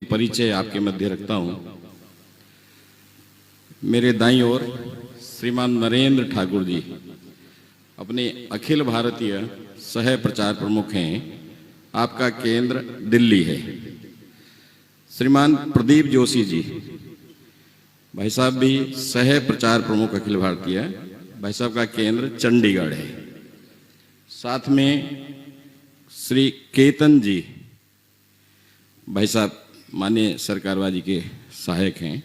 परिचय आपके मध्य रखता हूं। मेरे दाईं ओर श्रीमान नरेंद्र ठाकुर जी अपने अखिल भारतीय सह प्रचार प्रमुख हैं। आपका केंद्र दिल्ली है। श्रीमान प्रदीप जोशी जी, भाई साहब भी सह प्रचार प्रमुख अखिल भारतीय, भाई साहब का केंद्र चंडीगढ़ है। साथ में श्री केतन जी, भाई साहब माननीय सरकारवाजी के सहायक हैं।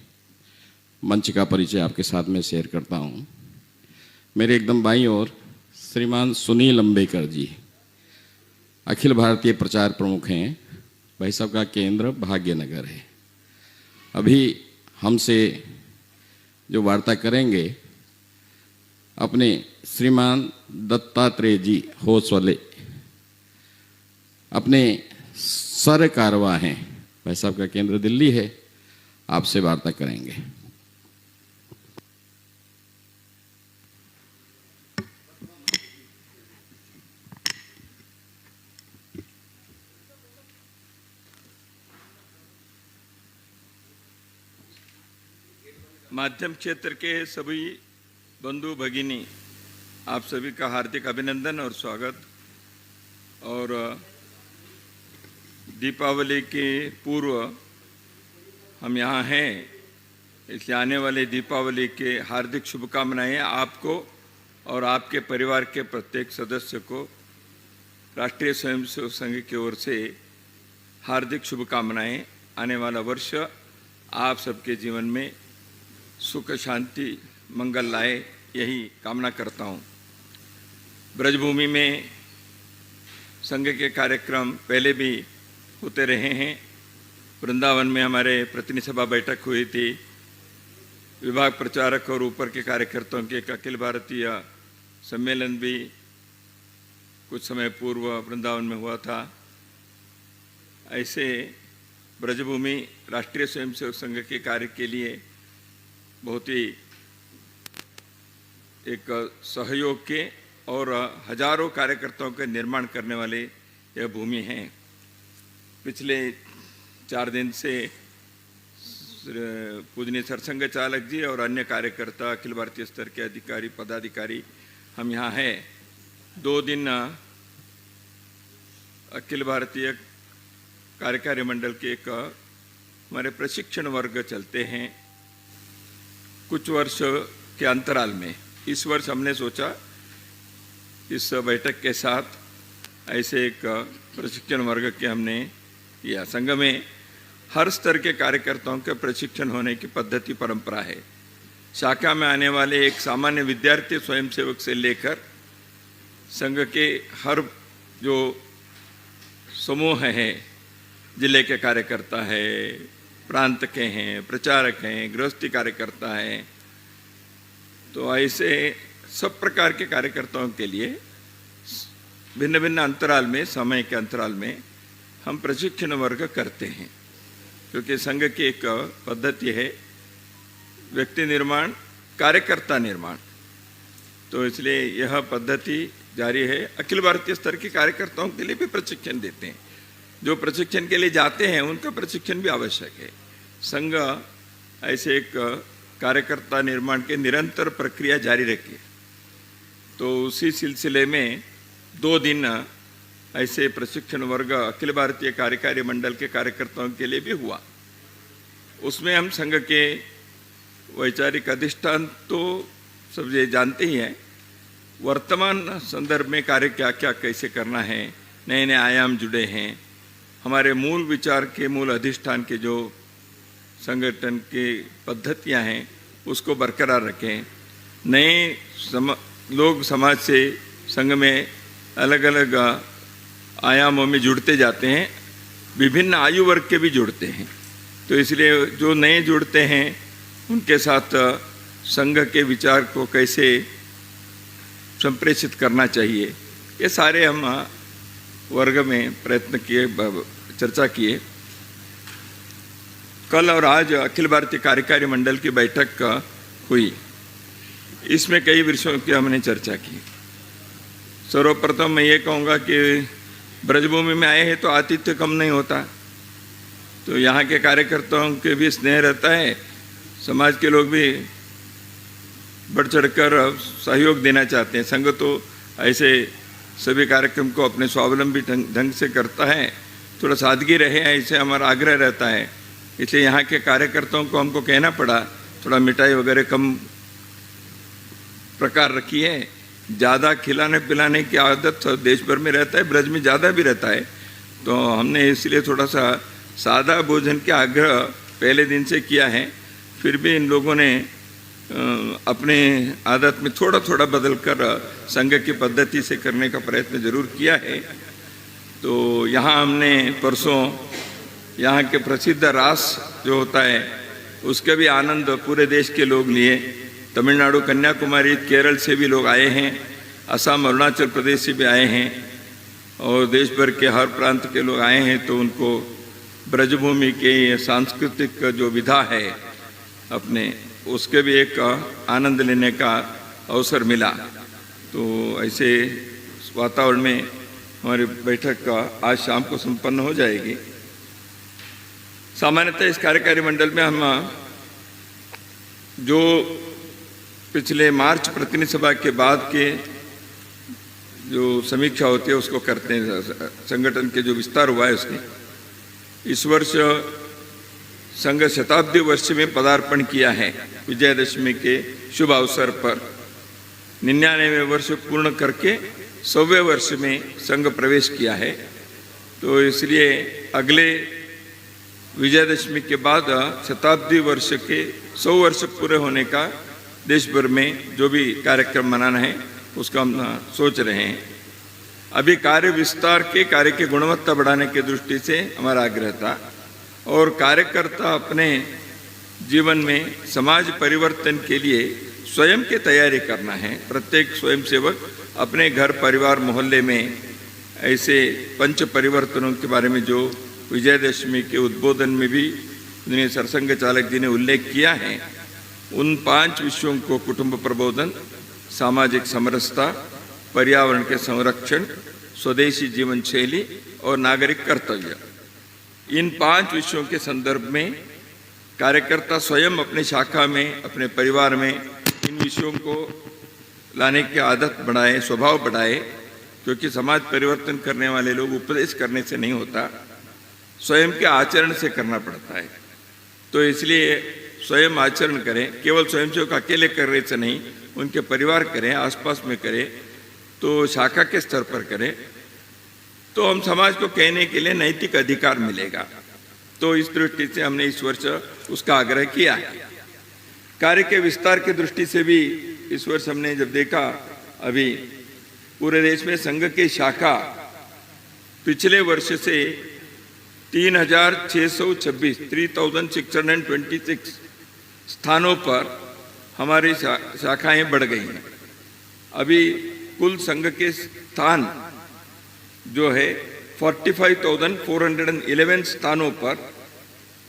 मंच का परिचय आपके साथ में शेयर करता हूं। मेरे एकदम बाईं ओर श्रीमान सुनील अंबेकर जी अखिल भारतीय प्रचार प्रमुख हैं। भाई साहब का केंद्र भाग्यनगर है। अभी हमसे जो वार्ता करेंगे अपने श्रीमान दत्तात्रेय जी होसवले, अपने सर कारवा हैं। भाई साहब का केंद्र दिल्ली है। आपसे वार्ता करेंगे। माध्यम क्षेत्र के सभी बंधु भगिनी, आप सभी का हार्दिक अभिनंदन और स्वागत। और दीपावली के पूर्व हम यहाँ हैं, इसलिए आने वाले दीपावली के हार्दिक शुभकामनाएं आपको और आपके परिवार के प्रत्येक सदस्य को राष्ट्रीय स्वयंसेवक संघ की ओर से हार्दिक शुभकामनाएं। आने वाला वर्ष आप सबके जीवन में सुख शांति मंगल लाए, यही कामना करता हूँ। ब्रजभूमि में संघ के कार्यक्रम पहले भी होते रहे हैं। वृंदावन में हमारे प्रतिनिधि सभा बैठक हुई थी। विभाग प्रचारक और ऊपर के कार्यकर्ताओं के एक अखिल भारतीय सम्मेलन भी कुछ समय पूर्व वृंदावन में हुआ था। ऐसे ब्रजभूमि राष्ट्रीय स्वयंसेवक संघ के कार्य के लिए बहुत ही एक सहयोग के और हजारों कार्यकर्ताओं के निर्माण करने वाले यह भूमि है। पिछले 4 दिन से पूजनीय सरसंघ चालक जी और अन्य कार्यकर्ता, अखिल भारतीय स्तर के अधिकारी पदाधिकारी हम यहाँ हैं। 2 दिन अखिल भारतीय कार्यकारी मंडल के एक हमारे प्रशिक्षण वर्ग चलते हैं कुछ वर्ष के अंतराल में। इस वर्ष हमने सोचा इस बैठक के साथ ऐसे एक प्रशिक्षण वर्ग के हमने किया। संघ में हर स्तर के कार्यकर्ताओं के प्रशिक्षण होने की पद्धति परंपरा है। शाखा में आने वाले एक सामान्य विद्यार्थी स्वयंसेवक से लेकर संघ के हर जो समूह हैं, जिले के कार्यकर्ता है, प्रांत के हैं, प्रचारक हैं, गृहस्थी कार्यकर्ता हैं, तो ऐसे सब प्रकार के कार्यकर्ताओं के लिए भिन्न भिन्न अंतराल में, समय के अंतराल में हम प्रशिक्षण वर्ग करते हैं। क्योंकि संघ की एक पद्धति है व्यक्ति निर्माण, कार्यकर्ता निर्माण, तो इसलिए यह पद्धति जारी है। अखिल भारतीय स्तर के कार्यकर्ताओं के लिए भी प्रशिक्षण देते हैं। जो प्रशिक्षण के लिए जाते हैं उनका प्रशिक्षण भी आवश्यक है। संघ ऐसे एक कार्यकर्ता निर्माण के निरंतर प्रक्रिया जारी रखी। तो उसी सिलसिले में 2 दिन ऐसे प्रशिक्षण वर्ग अखिल भारतीय कार्यकारी मंडल के कार्यकर्ताओं के लिए भी हुआ। उसमें हम संघ के वैचारिक अधिष्ठान तो सब ये जानते ही हैं, वर्तमान संदर्भ में कार्य क्या क्या कैसे करना है, नए नए आयाम जुड़े हैं, हमारे मूल विचार के मूल अधिष्ठान के जो संगठन की पद्धतियां हैं उसको बरकरार रखें। नए लोग समाज से संघ में अलग अलग आयामों में जुड़ते जाते हैं, विभिन्न आयु वर्ग के भी जुड़ते हैं। तो इसलिए जो नए जुड़ते हैं उनके साथ संघ के विचार को कैसे संप्रेषित करना चाहिए, ये सारे हम वर्ग में प्रयत्न किए, चर्चा किए। कल और आज अखिल भारतीय कार्यकारी मंडल की बैठक हुई। इसमें कई विषयों की हमने चर्चा की। सर्वप्रथम मैं ये कहूँगा कि ब्रजभूमि में आए हैं तो आतिथ्य कम नहीं होता। तो यहाँ के कार्यकर्ताओं के भी स्नेह रहता है, समाज के लोग भी बढ़ चढ़कर सहयोग देना चाहते हैं। संघ तो ऐसे सभी कार्यक्रम को अपने स्वावलंबी ढंग से करता है, थोड़ा सादगी रहे ऐसे हमारा आग्रह रहता है। इसलिए यहाँ के कार्यकर्ताओं को हमको कहना पड़ा थोड़ा मिठाई वगैरह कम प्रकार रखी है। ज़्यादा खिलाने पिलाने की आदत देश भर में रहता है, ब्रज में ज़्यादा भी रहता है, तो हमने इसलिए थोड़ा सा सादा भोजन के आग्रह पहले दिन से किया है। फिर भी इन लोगों ने अपने आदत में थोड़ा थोड़ा बदल कर संघ की पद्धति से करने का प्रयत्न जरूर किया है। तो यहाँ हमने परसों यहाँ के प्रसिद्ध रास जो होता है उसका भी आनंद पूरे देश के लोग लिए। तमिलनाडु, कन्याकुमारी, केरल से भी लोग आए हैं, असम, अरुणाचल प्रदेश से भी आए हैं और देश भर के हर प्रांत के लोग आए हैं। तो उनको ब्रजभूमि के सांस्कृतिक जो विधा है अपने, उसके भी एक आनंद लेने का अवसर मिला। तो ऐसे वातावरण में हमारी बैठक आज शाम को संपन्न हो जाएगी। सामान्यतः इस कार्यकारी मंडल में हम जो पिछले मार्च प्रतिनिधि सभा के बाद के जो समीक्षा होती है उसको करते हैं, संगठन के जो विस्तार हुआ है उसके। इस वर्ष संघ शताब्दी वर्ष में पदार्पण किया है। विजयदशमी के शुभ अवसर पर 99वें वर्ष पूर्ण करके 100वें वर्ष में संघ प्रवेश किया है। तो इसलिए अगले विजयदशमी के बाद शताब्दी वर्ष के 100 वर्ष पूरे होने का देश भर में जो भी कार्यक्रम मनाना है उसका हम सोच रहे हैं। अभी कार्य विस्तार के कार्य की गुणवत्ता बढ़ाने की दृष्टि से हमारा आग्रह था और कार्यकर्ता अपने जीवन में समाज परिवर्तन के लिए स्वयं की तैयारी करना है। प्रत्येक स्वयंसेवक अपने घर, परिवार, मोहल्ले में ऐसे पंच परिवर्तनों के बारे में जो विजयदशमी के उद्बोधन में भी सरसंघ चालक जी ने उल्लेख किया है, उन 5 विषयों को कुटुंब प्रबोधन, सामाजिक समरसता, पर्यावरण के संरक्षण, स्वदेशी जीवन शैली और नागरिक कर्तव्य, इन 5 विषयों के संदर्भ में कार्यकर्ता स्वयं अपने शाखा में, अपने परिवार में इन विषयों को लाने की आदत बढ़ाए, स्वभाव बढ़ाए, क्योंकि समाज परिवर्तन करने वाले लोग उपदेश करने से नहीं होता, स्वयं के आचरण से करना पड़ता है। तो इसलिए स्वयं आचरण करें, केवल स्वयंसेवक अकेले करने से नहीं, उनके परिवार करें, आसपास में करें, तो शाखा के स्तर पर करें, तो हम समाज को कहने के लिए नैतिक अधिकार मिलेगा। तो इस दृष्टि से हमने इस वर्ष उसका आग्रह किया है। कार्य के विस्तार की दृष्टि से भी इस वर्ष हमने जब देखा, अभी पूरे देश में संघ की शाखा पिछले वर्ष से 3626 स्थानों पर हमारी शाखाएं बढ़ गई हैं। अभी कुल संघ के स्थान जो है 45,411 स्थानों पर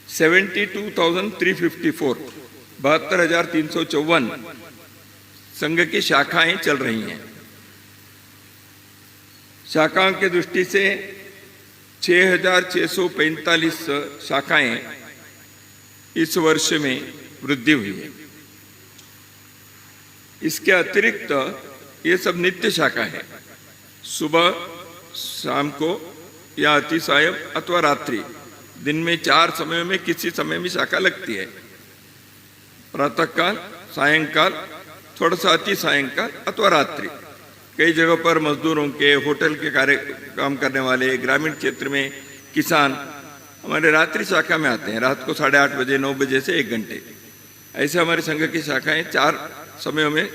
72,354 72,354 संघ की शाखाएं चल रही हैं। शाखाओं की दृष्टि से 6,645 शाखाएं इस वर्ष में वृद्धि हुई है। इसके अतिरिक्त ये सब नित्य शाखा है, सुबह, शाम को या अतिसायं अथवा रात्रि, दिन में 4 समयों में किसी समय में शाखा लगती है। प्रातःकाल, सायंकाल, थोड़ा सा अति सायंकाल अथवा रात्रि। कई जगहों पर मजदूरों के, होटल के कार्य काम करने वाले, ग्रामीण क्षेत्र में किसान हमारे रात्रि शाखा में आते हैं, रात को 8:30 बजे, 9 बजे से 1 घंटे। ऐसे हमारे संघ की शाखाएं 4 समयों में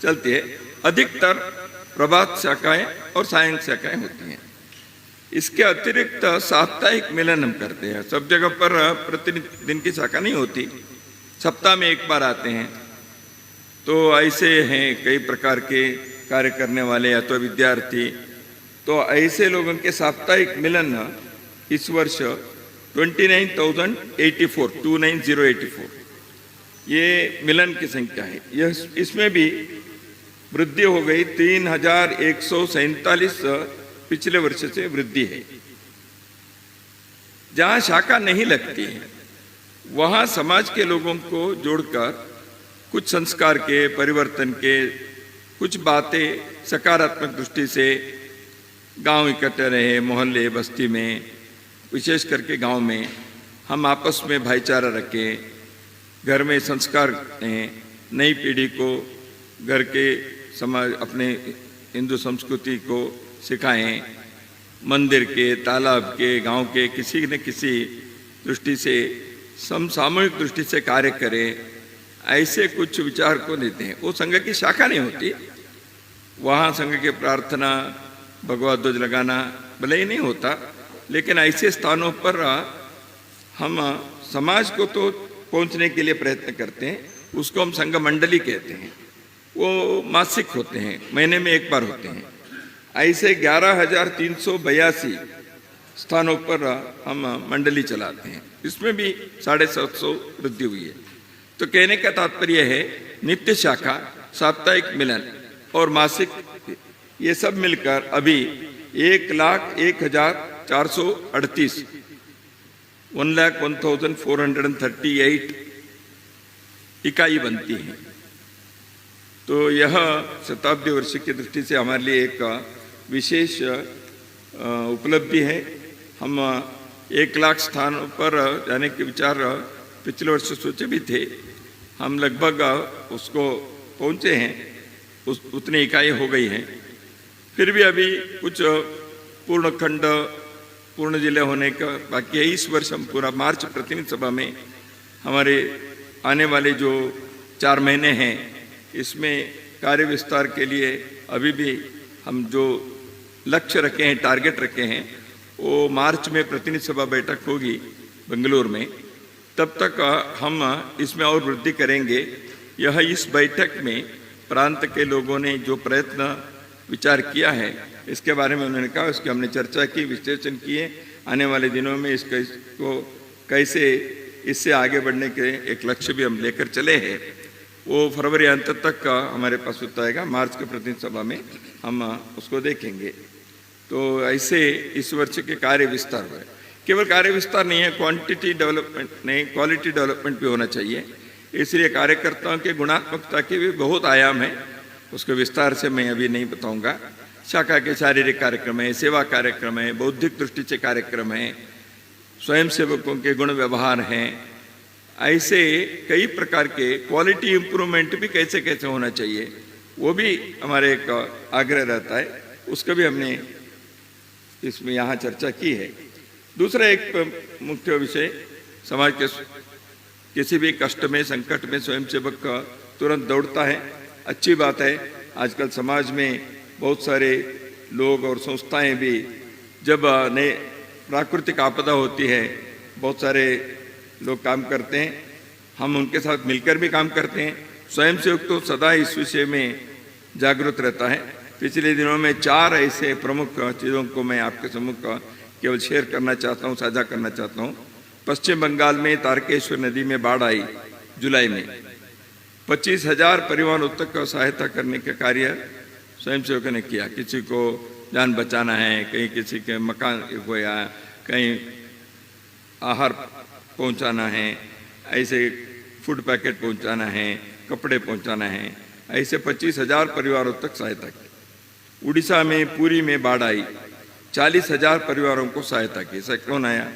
चलती है। अधिकतर प्रभात शाखाएं और सायं शाखाएं होती हैं। इसके अतिरिक्त साप्ताहिक मिलन हम करते हैं। सब जगह पर प्रतिदिन की शाखा नहीं होती, सप्ताह में 1 बार आते हैं। तो ऐसे हैं कई प्रकार के कार्य करने वाले अथवा विद्यार्थी, तो ऐसे लोगों के साप्ताहिक मिलन इस वर्ष 29,084 ये मिलन की संख्या है। यह इसमें भी वृद्धि हो गई, 3,147 पिछले वर्ष से वृद्धि है। जहाँ शाखा नहीं लगती है वहाँ समाज के लोगों को जोड़कर कुछ संस्कार के, परिवर्तन के, कुछ बातें सकारात्मक दृष्टि से गांव इकट्ठे रहे, मोहल्ले बस्ती में, विशेष करके गांव में हम आपस में भाईचारा रखें, घर में संस्कार दें, नई पीढ़ी को घर के समाज अपने हिंदू संस्कृति को सिखाएं, मंदिर के, तालाब के, गांव के किसी न किसी दृष्टि से समसामूहिक दृष्टि से कार्य करें, ऐसे कुछ विचार को देते हैं। वो संघ की शाखा नहीं होती, वहाँ संघ की प्रार्थना, भगवा ध्वज लगाना भले ही नहीं होता, लेकिन ऐसे स्थानों पर हम समाज को तो पहुँचने के लिए प्रयत्न करते हैं। उसको हम संघ मंडली कहते हैं। वो मासिक होते हैं, महीने में एक बार होते हैं। ऐसे 11,382 स्थानों पर हम मंडली चलाते हैं। इसमें भी 750 वृद्धि हुई है। तो कहने का तात्पर्य है नित्य शाखा, साप्ताहिक मिलन और मासिक, ये सब मिलकर अभी 1,01,438 1,01,438 इकाई बनती है। तो यह शताब्दी वर्ष की दृष्टि से हमारे लिए एक विशेष उपलब्धि है। हम 1 लाख स्थानों पर जाने के विचार पिछले वर्ष सोचे भी थे, हम लगभग उसको पहुंचे हैं, उतनी इकाई हो गई हैं। फिर भी अभी कुछ पूर्ण खंड, पूर्ण जिले होने का बाकी है। इस वर्ष हम पूरा मार्च प्रतिनिधि सभा में हमारे आने वाले जो 4 महीने हैं, इसमें कार्य विस्तार के लिए अभी भी हम जो लक्ष्य रखे हैं, टारगेट रखे हैं, वो मार्च में प्रतिनिधि सभा बैठक होगी बेंगलुरु में। तब तक हम इसमें और वृद्धि करेंगे। यह इस बैठक में प्रांत के लोगों ने जो प्रयत्न विचार किया है, इसके बारे में उन्होंने कहा, उसकी हमने चर्चा की, विश्लेषण किए। आने वाले दिनों में इसको कैसे इससे आगे बढ़ने के एक लक्ष्य भी हम लेकर चले हैं। वो फरवरी अंत तक हमारे पास आएगा। मार्च के प्रतिनिधि सभा में हम उसको देखेंगे। तो ऐसे इस वर्ष के कार्य विस्तार हुए। केवल कार्य विस्तार नहीं है, क्वांटिटी डेवलपमेंट नहीं, क्वालिटी डेवलपमेंट भी होना चाहिए। इसलिए कार्यकर्ताओं के गुणात्मकता के भी बहुत आयाम है, उसको विस्तार से मैं अभी नहीं बताऊंगा। शाखा के शारीरिक कार्यक्रम है, सेवा कार्यक्रम है, बौद्धिक दृष्टि से कार्यक्रम है, स्वयंसेवकों के गुण व्यवहार हैं। ऐसे कई प्रकार के क्वालिटी इंप्रूवमेंट भी कैसे कैसे होना चाहिए, वो भी हमारे एक आग्रह रहता है। उसका भी हमने इसमें यहाँ चर्चा की है। दूसरा एक मुख्य विषय, समाज के किसी भी कष्ट में, संकट में स्वयंसेवक तुरंत दौड़ता है। अच्छी बात है। आजकल समाज में बहुत सारे लोग और संस्थाएं भी, जब नए प्राकृतिक आपदा होती है, बहुत सारे लोग काम करते हैं। हम उनके साथ मिलकर भी काम करते हैं। स्वयंसेवक तो सदा इस विषय में जागरूक रहता है। पिछले दिनों में 4 ऐसे प्रमुख चीज़ों को मैं आपके सम्मुख केवल शेयर करना चाहता हूँ, साझा करना चाहता हूँ। पश्चिम बंगाल में तारकेश्वर नदी में बाढ़ आई जुलाई में। 25,000 परिवारों तक सहायता करने का कार्य स्वयंसेवकों ने किया। किसी को जान बचाना है, कहीं किसी के मकान खोया, कहीं आहार पहुंचाना है, ऐसे फूड पैकेट पहुंचाना है, कपड़े पहुंचाना है। ऐसे 25,000 परिवारों तक सहायता की। उड़ीसा में पुरी में बाढ़ आई, 40,000 परिवारों को सहायता की। साइक्लोन आया,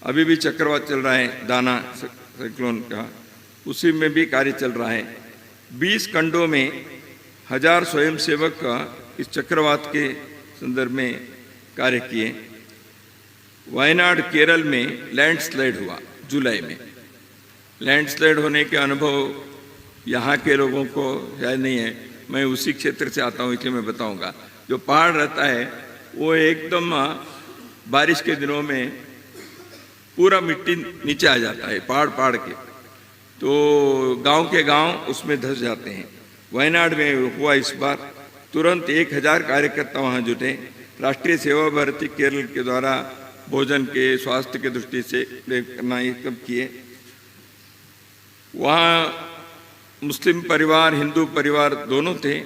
अभी भी चक्रवात चल रहा है, दाना साइक्लोन का, उसी में भी कार्य चल रहा है। 20 खंडों में 1000 स्वयंसेवक इस चक्रवात के संदर्भ में कार्य किए। वायनाड केरल में लैंडस्लाइड हुआ जुलाई में। लैंडस्लाइड होने के अनुभव यहाँ के लोगों को शायद नहीं है, मैं उसी क्षेत्र से आता हूँ इसलिए मैं बताऊँगा। जो पहाड़ रहता है वो एकदम बारिश के दिनों में पूरा मिट्टी नीचे आ जाता है, पहाड़ के, तो गांव के गांव उसमें धंस जाते हैं। वायनाड में हुआ इस बार। तुरंत 1000 कार्यकर्ता वहाँ जुटे। राष्ट्रीय सेवा भारती केरल के द्वारा भोजन के, स्वास्थ्य के दृष्टि से करना ये सब किए। वहाँ मुस्लिम परिवार, हिंदू परिवार दोनों थे।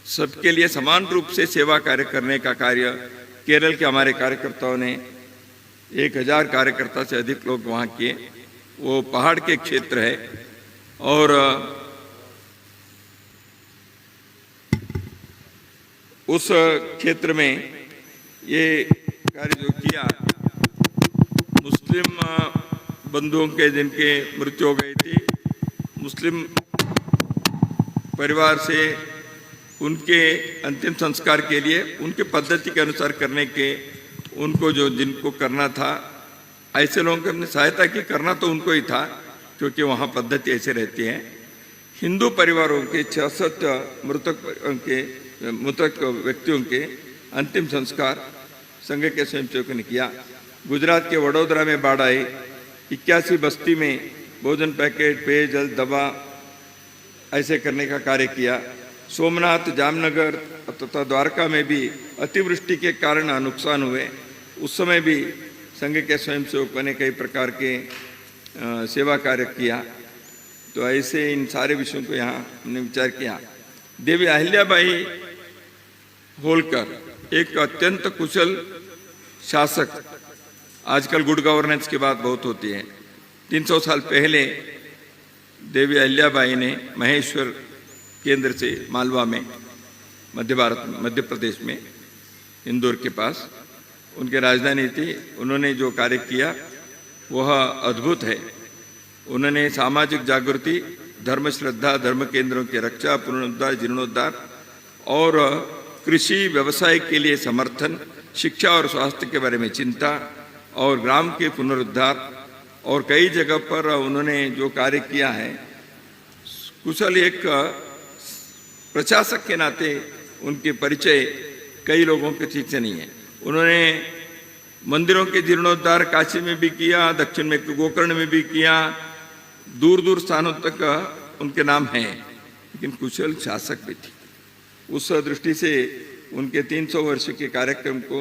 सबके लिए समान रूप से सेवा कार्य करने का कार्य केरल के हमारे कार्यकर्ताओं ने 1000 कार्यकर्ता से अधिक लोग वहाँ के, वो पहाड़ के क्षेत्र है और उस क्षेत्र में ये कार्य जो किया, मुस्लिम बंधुओं के जिनके मृत्यु हो गई थी, मुस्लिम परिवार से उनके अंतिम संस्कार के लिए उनके पद्धति के अनुसार करने के, उनको जो जिनको करना था, ऐसे लोगों की हमने सहायता की। करना तो उनको ही था क्योंकि वहाँ पद्धति ऐसे रहती है। हिंदू परिवारों के 66 मृतक व्यक्तियों के अंतिम संस्कार संघ के स्वयंसेवकों ने किया। गुजरात के वडोदरा में बाढ़ आई, 81 बस्ती में भोजन पैकेट, पेयजल, दवा ऐसे करने का कार्य किया। सोमनाथ, जामनगर तथा द्वारका में भी अतिवृष्टि के कारण नुकसान हुए, उस समय भी संघ के स्वयंसेवकों ने कई प्रकार के सेवा कार्य किया। तो ऐसे इन सारे विषयों को यहाँ हमने विचार किया। देवी अहिल्याबाई होलकर एक अत्यंत कुशल शासक, आजकल गुड गवर्नेंस की बात बहुत होती है। 300 साल पहले देवी अहिल्याबाई ने महेश्वर केंद्र से मालवा में, मध्य प्रदेश में, इंदौर के पास उनकी राजधानी थी, उन्होंने जो कार्य किया वह अद्भुत है। उन्होंने सामाजिक जागृति, धर्म श्रद्धा, धर्म केंद्रों की रक्षा, पुनरुद्धार, जीर्णोद्धार और कृषि व्यवसाय के लिए समर्थन, शिक्षा और स्वास्थ्य के बारे में चिंता और ग्राम के पुनरुद्धार और कई जगह पर उन्होंने जो कार्य किया है, कुशल एक प्रशासक के नाते उनके परिचय कई लोगों के ठीक से नहीं है। उन्होंने मंदिरों के जीर्णोद्धार काशी में भी किया, दक्षिण में गोकर्ण में भी किया, दूर दूर स्थानों तक उनके नाम हैं, लेकिन कुशल शासक भी थी। उस दृष्टि से उनके 300 वर्ष के कार्यक्रम को,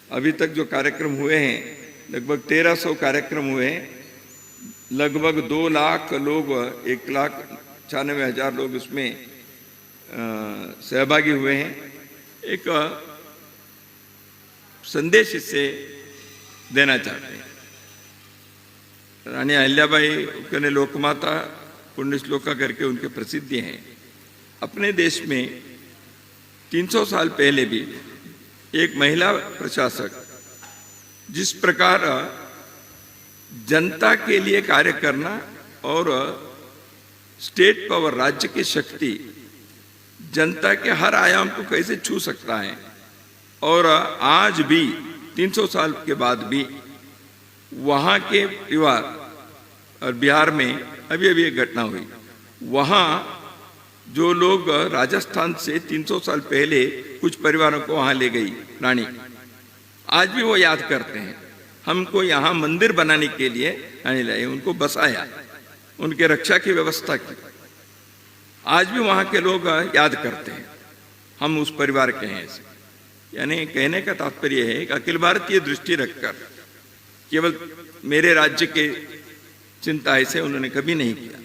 अभी तक जो कार्यक्रम हुए हैं, लगभग 1300 कार्यक्रम हुए हैं, लगभग 2 लाख लोग, 1,96,000 लोग उसमें सहभागी हुए हैं। एक संदेश इससे देना चाहते हैं। रानी अहिल्याबाई ने लोकमाता पुण्य श्लोका करके उनके प्रसिद्धि हैं। अपने देश में 300 साल पहले भी एक महिला प्रशासक जिस प्रकार जनता के लिए कार्य करना और स्टेट पावर, राज्य की शक्ति जनता के हर आयाम को कैसे छू सकता है, और आज भी 300 साल के बाद भी वहाँ के परिवार, और बिहार में अभी अभी एक घटना हुई, वहाँ जो लोग राजस्थान से 300 साल पहले कुछ परिवारों को वहाँ ले गई रानी, आज भी वो याद करते हैं। हमको यहाँ मंदिर बनाने के लिए रानी लाई, उनको बसाया, उनके रक्षा की व्यवस्था की। आज भी वहाँ के लोग याद करते हैं, हम उस परिवार के हैं ऐसे। यानी कहने का तात्पर्य है कि अखिल भारतीय दृष्टि रखकर केवल मेरे राज्य के चिंता ऐसे उन्होंने कभी नहीं किया।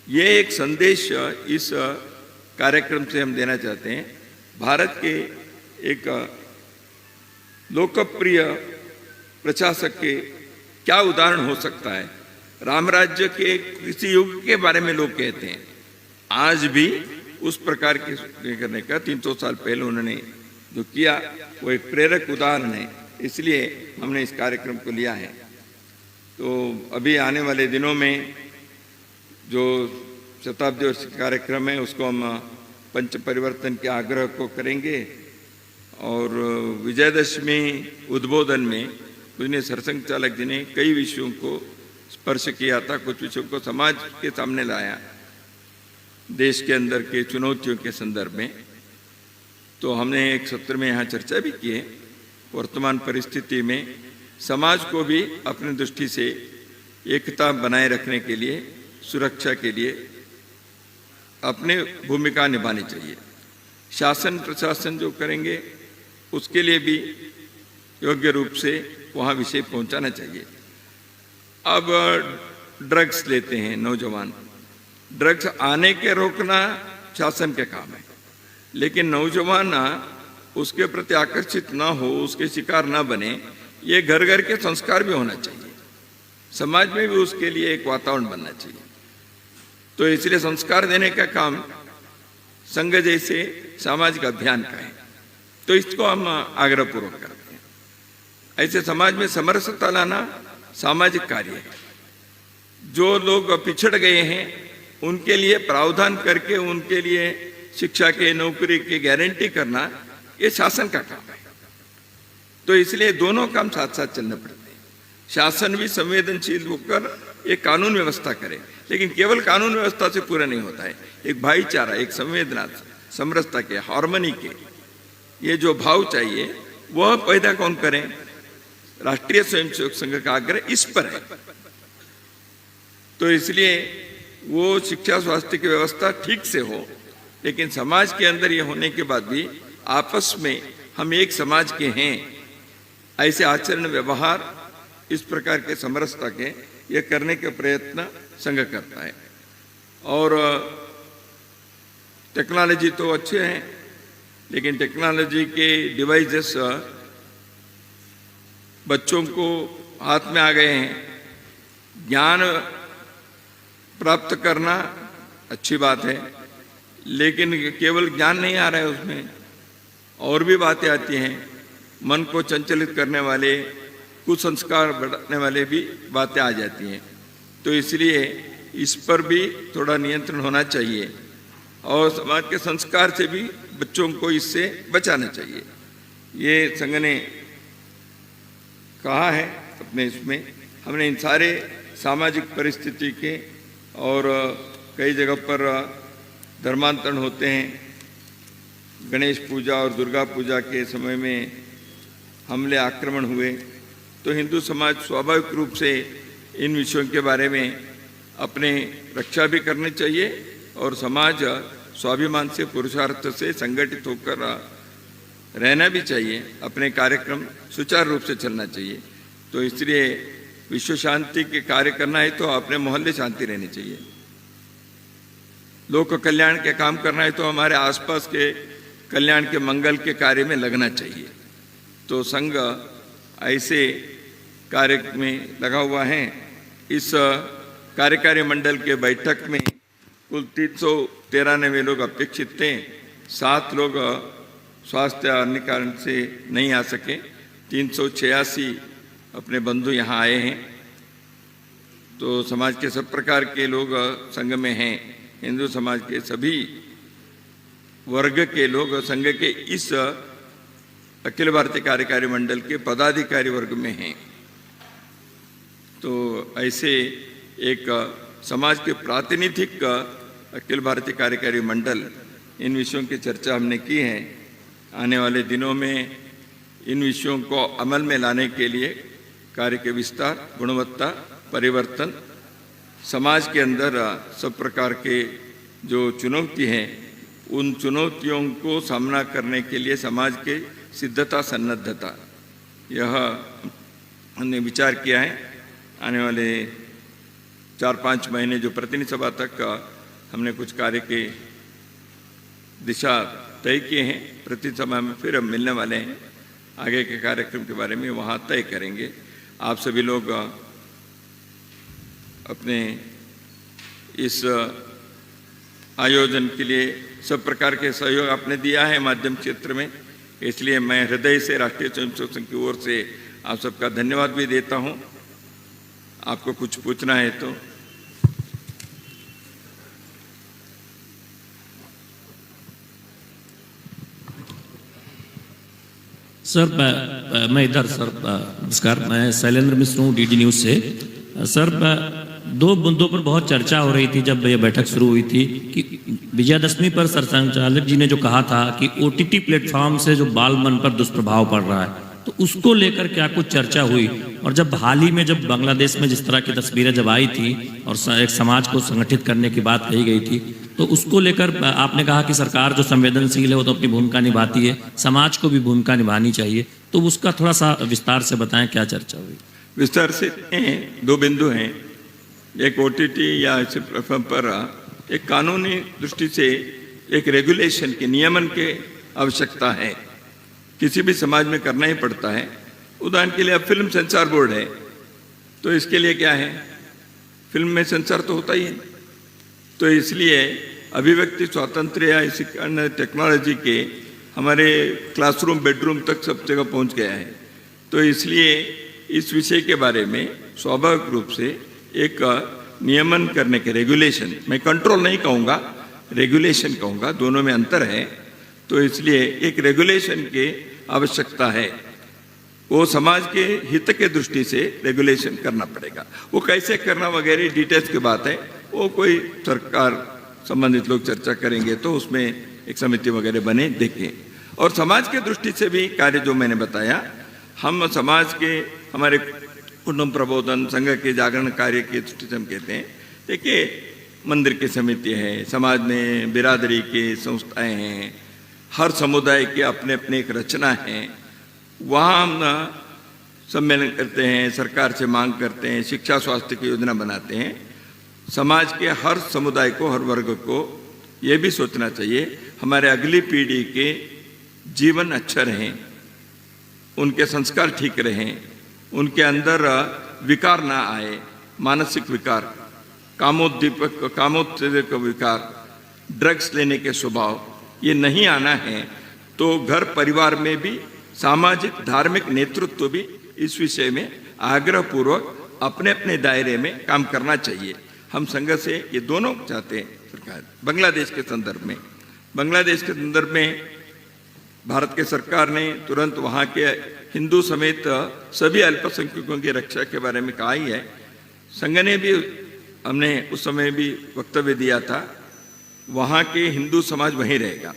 ये एक संदेश इस कार्यक्रम से हम देना चाहते हैं। भारत के एक लोकप्रिय प्रशासक के क्या उदाहरण हो सकता है। राम राज्य के किसी युग के बारे में लोग कहते हैं, आज भी उस प्रकार के करने का 300 साल पहले उन्होंने जो किया वो एक प्रेरक उदाहरण है, इसलिए हमने इस कार्यक्रम को लिया है। तो अभी आने वाले दिनों में जो शताब्दी वर्ष कार्यक्रम है उसको हम पंच परिवर्तन के आग्रह को करेंगे, और विजयदशमी उद्बोधन में पूजनीय सरसंघ चालक जी ने कई विषयों को स्पर्श किया था, कुछ विषयों को समाज के सामने लाया देश के अंदर के चुनौतियों के संदर्भ में। तो हमने एक सत्र में यहाँ चर्चा भी की है। वर्तमान परिस्थिति में समाज को भी अपनी दृष्टि से एकता बनाए रखने के लिए, सुरक्षा के लिए अपनी भूमिका निभानी चाहिए। शासन प्रशासन जो करेंगे उसके लिए भी योग्य रूप से वहाँ विषय पहुँचाना चाहिए। अब ड्रग्स लेते हैं नौजवान, ड्रग्स आने के रोकना शासन के काम है, लेकिन नौजवान उसके प्रति आकर्षित ना हो, उसके शिकार ना बने, ये घर घर के संस्कार भी होना चाहिए, समाज में भी उसके लिए एक वातावरण बनना चाहिए। तो इसलिए संस्कार देने का काम संघ जैसे सामाजिक अभियान का है, तो इसको हम आग्रहपूर्वक करते हैं। ऐसे समाज में समरसता लाना सामाजिक कार्य है। जो लोग पिछड़ गए हैं उनके लिए प्रावधान करके उनके लिए शिक्षा के, नौकरी की गारंटी करना ये शासन का काम है। तो इसलिए दोनों काम साथ साथ चलने पड़ते हैं। शासन भी संवेदनशील होकर एक कानून व्यवस्था करे, लेकिन केवल कानून व्यवस्था से पूरा नहीं होता है। एक भाईचारा, एक संवेदना, समरसता के, हार्मनी के, ये जो भाव चाहिए वह पैदा कौन करें? राष्ट्रीय स्वयंसेवक संघ का आग्रह इस पर है। तो इसलिए वो शिक्षा स्वास्थ्य की व्यवस्था ठीक से हो, लेकिन समाज के अंदर ये होने के बाद भी आपस में हम एक समाज के हैं, ऐसे आचरण व्यवहार इस प्रकार के समरसता के ये करने के प्रयत्न संघ करता है। और टेक्नोलॉजी तो अच्छे हैं, लेकिन टेक्नोलॉजी के डिवाइसेस बच्चों को हाथ में आ गए हैं। ज्ञान प्राप्त करना अच्छी बात है, लेकिन केवल ज्ञान नहीं आ रहा है, उसमें और भी बातें आती हैं। मन को चंचलित करने वाले, कुसंस्कार बढ़ाने वाले भी बातें आ जाती हैं। तो इसलिए इस पर भी थोड़ा नियंत्रण होना चाहिए और समाज के संस्कार से भी बच्चों को इससे बचाना चाहिए। ये संघ ने कहा है अपने इसमें। हमने इन सारे सामाजिक परिस्थिति के और कई जगह पर धर्मांतरण होते हैं। गणेश पूजा और दुर्गा पूजा के समय में हमले, आक्रमण हुए, तो हिंदू समाज स्वाभाविक रूप से इन विषयों के बारे में अपने रक्षा भी करनी चाहिए और समाज स्वाभिमान से, पुरुषार्थ से संगठित होकर रहना भी चाहिए। अपने कार्यक्रम सुचारू रूप से चलना चाहिए। तो इसलिए विश्व शांति के कार्य करना है तो अपने मोहल्ले शांति रहनी चाहिए। लोक कल्याण के काम करना है तो हमारे आसपास के कल्याण के, मंगल के कार्य में लगना चाहिए। तो संघ ऐसे कार्य में लगा हुआ है। इस कार्यकारी मंडल के बैठक में कुल 393 लोग अपेक्षित थे। 7 लोग स्वास्थ्य अन्य कारण से नहीं आ सके। 386 अपने बंधु यहाँ आए हैं। तो समाज के सब प्रकार के लोग संघ में हैं। हिंदू समाज के सभी वर्ग के लोग संघ के इस अखिल भारतीय कार्यकारी मंडल के पदाधिकारी वर्ग में हैं। तो ऐसे एक समाज के प्रातिनिधिक अखिल भारतीय कार्यकारी मंडल, इन विषयों की चर्चा हमने की है। आने वाले दिनों में इन विषयों को अमल में लाने के लिए कार्य के विस्तार, गुणवत्ता, परिवर्तन, समाज के अंदर सब प्रकार के जो चुनौती हैं, उन चुनौतियों को सामना करने के लिए समाज के सिद्धता, सन्नद्धता, यह हमने विचार किया है। आने वाले 4-5 महीने जो प्रतिनिधि सभा तक हमने कुछ कार्य के दिशा तय किए हैं। प्रतिनिधि सभा में फिर हम मिलने वाले हैं, आगे के कार्यक्रम के बारे में वहाँ तय करेंगे। आप सभी लोग अपने इस आयोजन के लिए सब प्रकार के सहयोग आपने दिया है माध्यम क्षेत्र में, इसलिए मैं हृदय से राष्ट्रीय स्वयंसेवक संघ की ओर से आप सबका धन्यवाद भी देता हूं। आपको कुछ पूछना है तो। सर मैं इधर सर नमस्कार, मैं शैलेंद्र मिश्र हूँ डीडी न्यूज़ से। सर 2 मुद्दों पर बहुत चर्चा हो रही थी जब ये बैठक शुरू हुई थी कि विजयादशमी पर सर संचालक जी ने जो कहा था कि ओटीटी प्लेटफॉर्म से जो बाल मन पर दुष्प्रभाव पड़ रहा है, तो उसको लेकर क्या कुछ चर्चा हुई? और जब हाल ही में जब बांग्लादेश में जिस तरह की तस्वीरें जब आई थी और एक समाज को संगठित करने की बात कही गई थी, तो उसको लेकर आपने कहा कि सरकार जो संवेदनशील है वो तो अपनी भूमिका निभाती है, समाज को भी भूमिका निभानी चाहिए। तो उसका थोड़ा सा विस्तार से बताएं, क्या चर्चा हुई? विस्तार से 2 बिंदु हैं। एक ओटीटी या ऐसे प्लेटफॉर्म पर एक कानूनी दृष्टि से एक रेगुलेशन के, नियमन के आवश्यकता है। किसी भी समाज में करना ही पड़ता है। उदाहरण के लिए अब फिल्म सेंसर बोर्ड है, तो इसके लिए क्या है, फिल्म में सेंसर तो होता ही है। तो इसलिए अभिव्यक्ति स्वातंत्र्य या इसी टेक्नोलॉजी के हमारे क्लासरूम बेडरूम तक सब जगह पहुंच गया है। तो इसलिए इस विषय के बारे में स्वाभाविक रूप से एक नियमन करने के रेगुलेशन, मैं कंट्रोल नहीं कहूँगा, रेगुलेशन कहूँगा, दोनों में अंतर है। तो इसलिए एक रेगुलेशन की आवश्यकता है, वो समाज के हित के दृष्टि से रेगुलेशन करना पड़ेगा। वो कैसे करना वगैरह डिटेल्स की बात है, वो कोई सरकार संबंधित लोग चर्चा करेंगे, तो उसमें एक समिति वगैरह बने देखें। और समाज के दृष्टि से भी कार्य जो मैंने बताया, हम समाज के हमारे कुटुंब प्रबोधन संघ के जागरण कार्य की दृष्टि से हम कहते हैं, देखिए मंदिर की समिति है, समाज में बिरादरी के संस्थाएं हैं, हर समुदाय के अपने अपने एक रचना है, वहाँ हम सम्मेलन करते हैं, सरकार से मांग करते हैं, शिक्षा स्वास्थ्य की योजना बनाते हैं। समाज के हर समुदाय को, हर वर्ग को ये भी सोचना चाहिए हमारे अगली पीढ़ी के जीवन अच्छा रहें, उनके संस्कार ठीक रहें, उनके अंदर विकार ना आए, मानसिक विकार, कामोत्तेजक विकार, ड्रग्स लेने के स्वभाव ये नहीं आना है। तो घर परिवार में भी सामाजिक धार्मिक नेतृत्व भी इस विषय में आग्रहपूर्वक अपने अपने दायरे में काम करना चाहिए। हम संघ से ये दोनों चाहते हैं। सरकार बांग्लादेश के संदर्भ में भारत के सरकार ने तुरंत वहाँ के हिंदू समेत सभी अल्पसंख्यकों की रक्षा के बारे में कहा ही है। संघ ने भी, हमने उस समय भी वक्तव्य दिया था, वहाँ के हिंदू समाज वहीं रहेगा,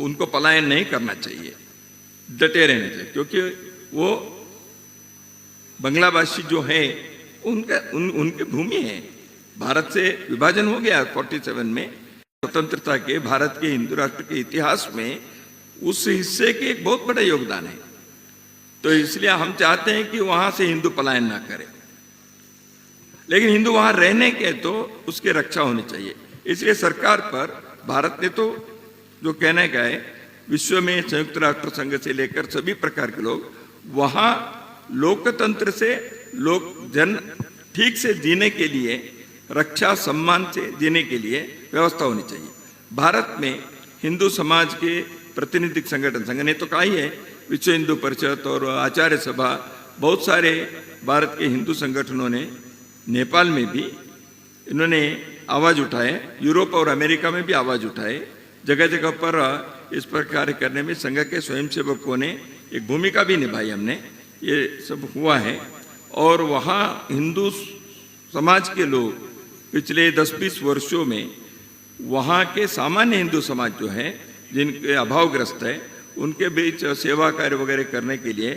उनको पलायन नहीं करना चाहिए, डटे रहने चाहिए, क्योंकि वो बांग्लाभाषी जो है उनकी भूमि है। भारत से विभाजन हो गया 47 में, स्वतंत्रता के भारत के हिंदू राष्ट्र के इतिहास में उस हिस्से के एक बहुत बड़ा योगदान है। तो इसलिए हम चाहते हैं कि वहां से हिंदू पलायन ना करें, लेकिन हिंदू वहां रहने के तो उसकी रक्षा होनी चाहिए। इसलिए सरकार पर भारत ने तो जो कहने का है, विश्व में संयुक्त राष्ट्र संघ से लेकर सभी प्रकार के लोग वहां लोकतंत्र से जन ठीक से जीने के लिए, रक्षा सम्मान से जीने के लिए व्यवस्था होनी चाहिए। भारत में हिंदू समाज के प्रातिनिधिक संगठन, संघ ने तो कहा ही है, विश्व हिंदू परिषद और आचार्य सभा, बहुत सारे भारत के हिंदू संगठनों ने, नेपाल में भी इन्होंने आवाज उठाए, यूरोप और अमेरिका में भी आवाज उठाए, जगह जगह पर इस पर कार्य करने में संघ के स्वयंसेवकों ने एक भूमिका भी निभाई। हमने ये सब हुआ है। और वहाँ हिंदू समाज के लोग पिछले 10-20 वर्षों में वहाँ के सामान्य हिंदू समाज जो है, जिनके अभावग्रस्त है, उनके बीच सेवा कार्य वगैरह करने के लिए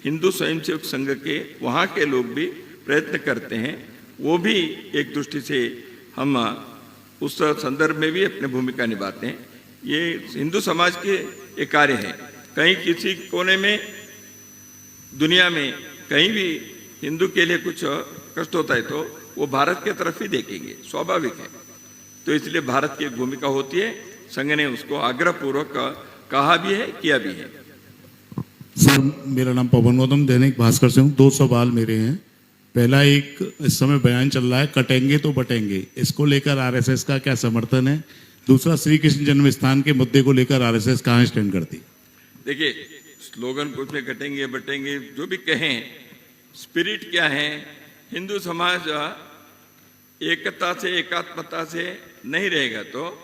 हिंदू स्वयंसेवक संघ के वहाँ के लोग भी प्रयत्न करते हैं। वो भी एक दृष्टि से हम उस संदर्भ में भी अपनी भूमिका निभाते हैं। ये हिंदू समाज के एक कार्य है। कहीं किसी कोने में दुनिया में कहीं भी हिंदू के लिए कुछ कष्ट होता है तो वो भारत के तरफ ही देखेंगे, स्वाभाविक है। तो इसलिए भारत की एक भूमिका होती है। संघ ने उसको आग्रहपूर्वक कहा भी है, किया भी है। सर, मेरा नाम पवन गौतम, दैनिक भास्कर से हूँ। 2 सवाल मेरे हैं। पहला, एक इस समय बयान चल रहा है कटेंगे तो बटेंगे, इसको लेकर आरएसएस का क्या समर्थन है? दूसरा, श्री कृष्ण जन्म स्थान के मुद्दे को लेकर आरएसएस कहाँ स्टैंड करती? देखिए, स्लोगन कुछ में कटेंगे बटेंगे जो भी कहें, स्पिरिट क्या है, हिंदू समाज एकता से, एकात्मता से नहीं रहेगा तो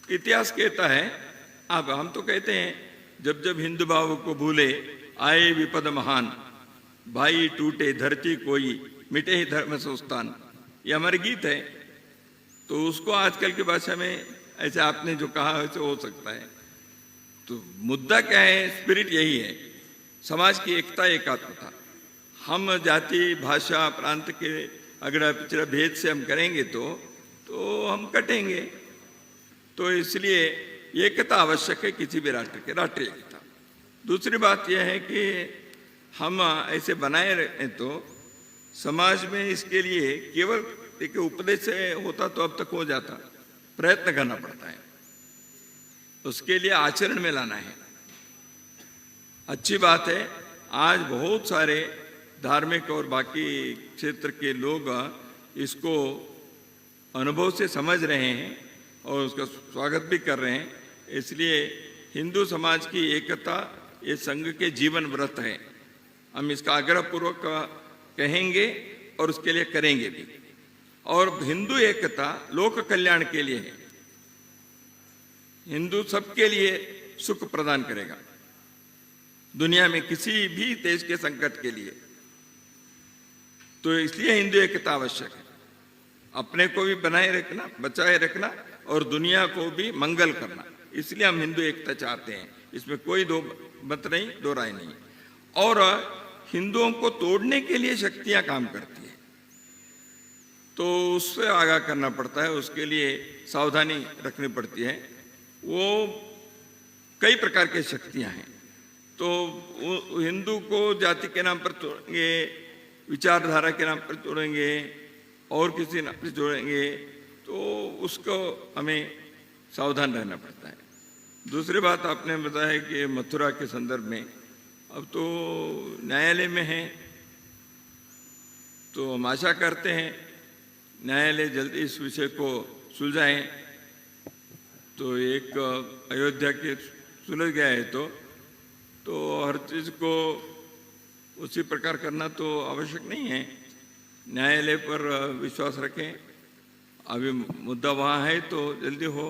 इतिहास कहता है। अब हम तो कहते हैं, जब जब हिंदू भाव को भूले आए विपद महान, भाई टूटे धरती कोई, मिटे ही धर्म संस्थान, ये हमारे गीत है। तो उसको आजकल की भाषा में ऐसे आपने जो कहा वैसे हो सकता है। तो मुद्दा क्या है? स्पिरिट यही है, समाज की एकता, एकात्मता। हम जाति, भाषा, प्रांत के अगड़ा पिछड़ा भेद से हम करेंगे तो हम कटेंगे। तो इसलिए एकता आवश्यक है किसी भी राष्ट्र के, राष्ट्रीय एकता। दूसरी बात यह है कि हम ऐसे बनाए रहे तो समाज में इसके लिए केवल एक उपदेश से होता तो अब तक हो जाता, प्रयत्न करना पड़ता है, उसके लिए आचरण में लाना है। अच्छी बात है, आज बहुत सारे धार्मिक और बाकी क्षेत्र के लोग इसको अनुभव से समझ रहे हैं और उसका स्वागत भी कर रहे हैं। इसलिए हिंदू समाज की एकता ये संघ के जीवन व्रत है। हम इसका आग्रहपूर्वक कहेंगे और उसके लिए करेंगे भी। और हिंदू एकता लोक कल्याण के लिए है। हिंदू सबके लिए सुख प्रदान करेगा, दुनिया में किसी भी देश के संकट के लिए। तो इसलिए हिंदू एकता आवश्यक है, अपने को भी बनाए रखना, बचाए रखना और दुनिया को भी मंगल करना। इसलिए हम हिंदू एकता चाहते हैं, इसमें कोई दो मत नहीं, दो राय नहीं। और हिंदुओं को तोड़ने के लिए शक्तियां काम करती है, तो उससे आगाह करना पड़ता है, उसके लिए सावधानी रखनी पड़ती है। वो कई प्रकार की शक्तियां हैं। तो हिंदू को जाति के नाम पर तोड़ेंगे, विचारधारा के नाम पर तोड़ेंगे और किसी नाम पर जोड़ेंगे, तो उसको हमें सावधान रहना पड़ता है। दूसरी बात आपने बताया कि मथुरा के संदर्भ में अब तो न्यायालय में है, तो हम आशा करते हैं न्यायालय जल्दी इस विषय को सुलझाएं। तो एक अयोध्या के सुलझ गया है तो हर चीज़ को उसी प्रकार करना तो आवश्यक नहीं है। न्यायालय पर विश्वास रखें। अभी मुद्दा वहाँ है तो जल्दी हो।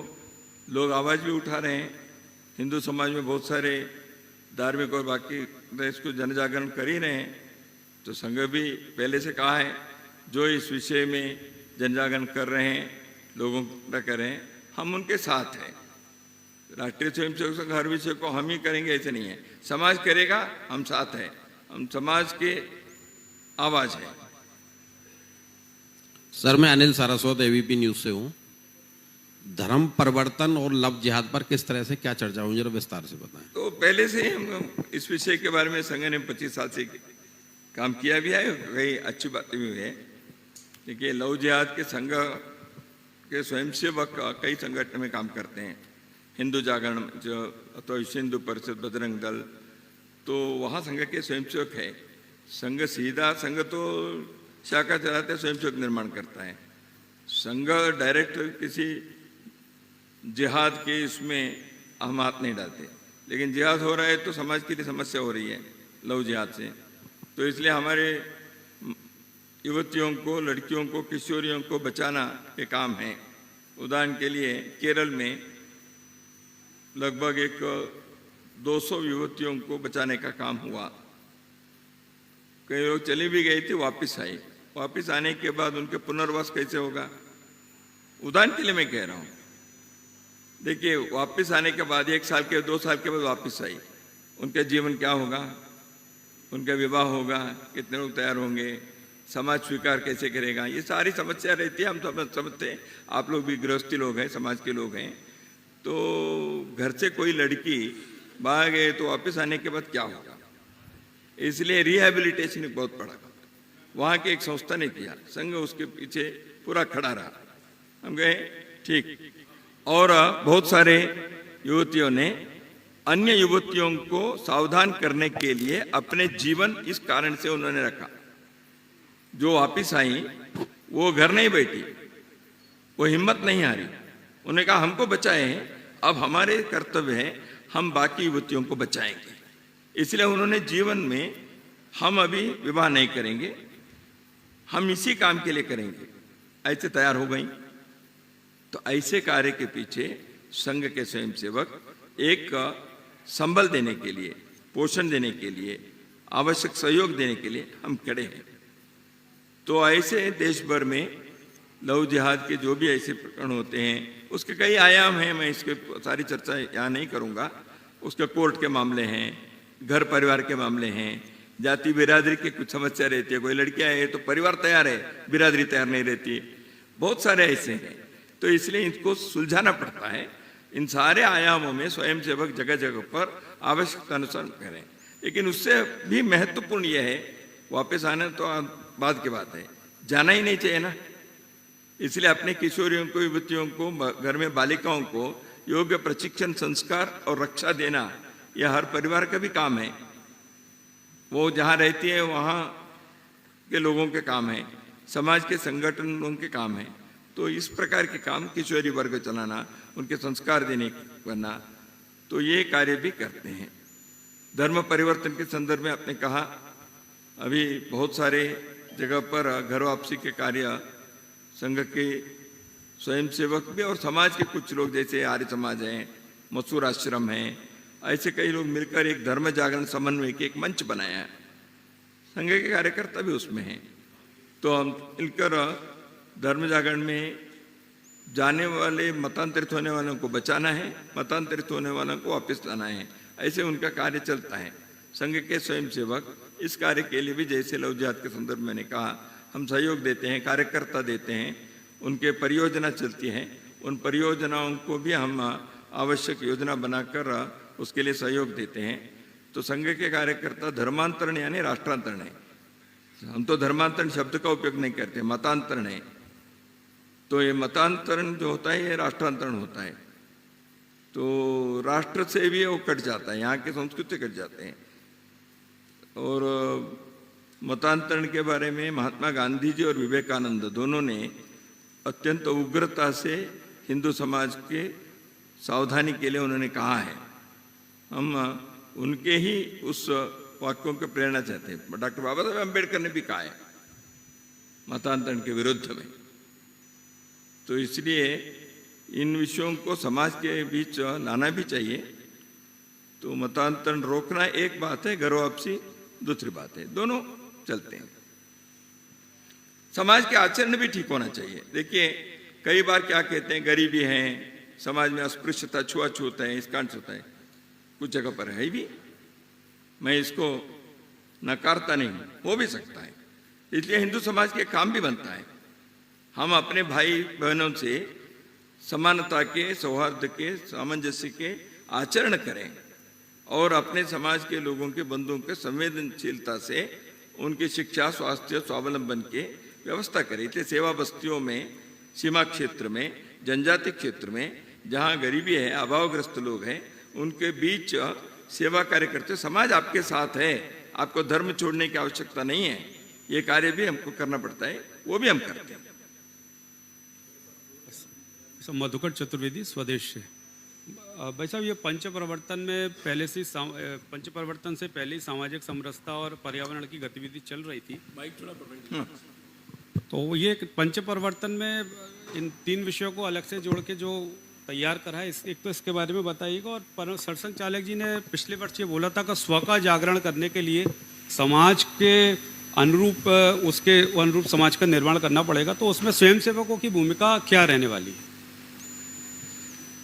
लोग आवाज़ भी उठा रहे हैं, हिंदू समाज में बहुत सारे धार्मिक और बाकी देश को जन जागरण कर ही रहे हैं। तो संघ भी पहले से कहा है, जो इस विषय में जन जागरण कर रहे हैं, लोगों का कर रहे हैं, हम उनके साथ हैं। राष्ट्रीय स्वयंसेवक संघ हर विषय को हम ही करेंगे ऐसे नहीं है, समाज करेगा, हम साथ हैं, हम समाज के आवाज़ हैं। सर, मैं अनिल सारस्वत एबीपी न्यूज से हूँ। धर्म परिवर्तन और लव जिहाद पर किस तरह से क्या चर्चा हुई, जरा विस्तार से बताएं। तो पहले से ही हम इस विषय के बारे में संघ ने 25 साल से काम किया भी है, कई अच्छी बातें भी हुई है। देखिए, लव जिहाद के संघ के स्वयंसेवक कई संगठन में काम करते हैं, हिंदू जागरण जो अथवा विश्व हिंदू परिषद, बजरंग दल, तो वहाँ संघ के स्वयंसेवक है। संघ सीधा संघ तो शाखा चलाते, स्वयंसेवक निर्माण करता है। संघ डायरेक्ट किसी जिहाद के इसमें हम हाथ नहीं डालते, लेकिन जिहाद हो रहा है तो समाज के लिए समस्या हो रही है लव जिहाद से। तो इसलिए हमारे युवतियों को, लड़कियों को, किशोरियों को बचाना ये काम है। उदाहरण के लिए केरल में लगभग 200 युवतियों को बचाने का काम हुआ। कई लोग चली भी गई थी, वापस आई। वापस आने के बाद उनके पुनर्वास कैसे होगा, उदाहरण के लिए मैं कह रहा हूँ। देखिए, वापस आने के बाद 1 साल के 2 साल के बाद वापस आई, उनका जीवन क्या होगा, उनका विवाह होगा, कितने लोग तैयार होंगे, समाज स्वीकार कैसे करेगा, ये सारी समस्या रहती है। हम समझते हैं, आप लोग भी गृहस्थी लोग हैं, समाज के लोग हैं। तो घर से कोई लड़की बाहर गए तो वापस आने के बाद क्या होगा, इसलिए रिहैबिलिटेशन बहुत पड़ा। वहाँ की एक संस्था ने किया, संघ उसके पीछे पूरा खड़ा रहा। हम गए, ठीक। और बहुत सारे युवतियों ने अन्य युवतियों को सावधान करने के लिए अपने जीवन इस कारण से उन्होंने रखा। जो वापिस आई वो घर नहीं बैठी, वो हिम्मत नहीं हारी। उन्होंने कहा हमको बचाए हैं, अब हमारे कर्तव्य है हम बाकी युवतियों को बचाएंगे। इसलिए उन्होंने जीवन में, हम अभी विवाह नहीं करेंगे, हम इसी काम के लिए करेंगे, ऐसे तैयार हो गई। तो ऐसे कार्य के पीछे संघ के स्वयंसेवक एक संबल देने के लिए, पोषण देने के लिए, आवश्यक सहयोग देने के लिए हम खड़े हैं। तो ऐसे देश भर में लव जिहाद के जो भी ऐसे प्रकरण होते हैं, उसके कई आयाम हैं, मैं इसके सारी चर्चा यहाँ नहीं करूँगा। उसके कोर्ट के मामले हैं, घर परिवार के मामले हैं, जाति बिरादरी की कुछ समस्या रहती है। कोई लड़कियाँ है तो परिवार तैयार है, बिरादरी तैयार नहीं रहती, बहुत सारे ऐसे हैं। तो इसलिए इनको सुलझाना पड़ता है। इन सारे आयामों में स्वयंसेवक जगह जगह पर आवश्यकता अनुसार करें। लेकिन उससे भी महत्वपूर्ण यह है, वापस आना तो बाद की बात है, जाना ही नहीं चाहिए ना। इसलिए अपने किशोरियों को, युवतियों को, घर में बालिकाओं को योग्य प्रशिक्षण, संस्कार और रक्षा देना, यह हर परिवार का भी काम है। वो जहाँ रहती है वहाँ के लोगों के काम है, समाज के संगठनों के काम है। तो इस प्रकार के काम किशोरी वर्ग चलाना, उनके संस्कार देने करना, तो ये कार्य भी करते हैं। धर्म परिवर्तन के संदर्भ में आपने कहा, अभी बहुत सारे जगह पर घर वापसी के कार्य संघ के स्वयंसेवक भी और समाज के कुछ लोग, जैसे आर्य समाज है, मसूर आश्रम है, ऐसे कई लोग मिलकर एक धर्म जागरण समन्वय के एक मंच बनाया है। संघ के कार्यकर्ता भी उसमें हैं। तो हम मिलकर धर्म जागरण में जाने वाले, मतांतरित होने वालों को बचाना है, मतांतरित होने वालों को वापस लाना है, ऐसे उनका कार्य चलता है। संघ के स्वयंसेवक इस कार्य के लिए भी, जैसे लव जिहाद के संदर्भ में मैंने कहा, हम सहयोग देते हैं, कार्यकर्ता देते हैं, उनके परियोजना चलती है, उन परियोजनाओं को भी हम आवश्यक योजना बनाकर उसके लिए सहयोग देते हैं। तो संघ के कार्यकर्ता धर्मांतरण यानी राष्ट्रांतरण है। हम तो धर्मांतरण शब्द का उपयोग नहीं करते, मतांतरण है। तो ये मतांतरण जो होता है ये राष्ट्रांतरण होता है। तो राष्ट्र से भी वो कट जाता है, यहाँ के संस्कृति कट जाते हैं। और मतांतरण के बारे में महात्मा गांधी जी और विवेकानंद दोनों ने अत्यंत उग्रता से हिंदू समाज के सावधानी के लिए उन्होंने कहा है। हम उनके ही उस वाक्यों की प्रेरणा चाहते हैं। डॉक्टर बाबा साहेब अम्बेडकर ने भी कहा है मतांतरण के विरुद्ध में। तो इसलिए इन विषयों को समाज के बीच लाना भी चाहिए। तो मतांतरण रोकना एक बात है, घर वापसी दूसरी बात है, दोनों चलते हैं। समाज के आचरण भी ठीक होना चाहिए। देखिए, कई बार क्या कहते हैं, गरीबी है, समाज में अस्पृश्यता, छुआछूत है, इस कारण से होता है। कुछ जगह पर है भी, मैं इसको नकारता नहीं, हो भी सकता है। इसलिए हिंदू समाज के काम भी बनता है। हम अपने भाई बहनों से समानता के, सौहार्द के, सामंजस्य के आचरण करें और अपने समाज के लोगों के, बंधुओं के संवेदनशीलता से उनकी शिक्षा, स्वास्थ्य, स्वावलंबन के व्यवस्था करें। इसलिए सेवा बस्तियों में, सीमा क्षेत्र में, जनजाति क्षेत्र में जहाँ गरीबी है, अभावग्रस्त लोग हैं, उनके बीच सेवा कार्य करते। समाज आपके साथ है, आपको धर्म छोड़ने की आवश्यकता नहीं है। ये कार्य भी हमको करना पड़ता है, वो भी हम करते हैं। मधुकर चतुर्वेदी, स्वदेश से। भाई साहब, ये पंच प्रवर्तन में पहले से पंच प्रवर्तन से पहले ही सामाजिक समरसता और पर्यावरण की गतिविधि चल रही थी। तो ये पंच प्रवर्तन में इन तीन विषयों को अलग से जोड़ के जो तैयार करा है, एक तो इसके बारे में बताइएगा। और सरसंघ चालक जी ने पिछले वर्ष ये बोला था कि स्व का जागरण करने के लिए समाज के अनुरूप, उसके अनुरूप समाज का निर्माण करना पड़ेगा। तो उसमें स्वयंसेवकों की भूमिका क्या रहने वाली है?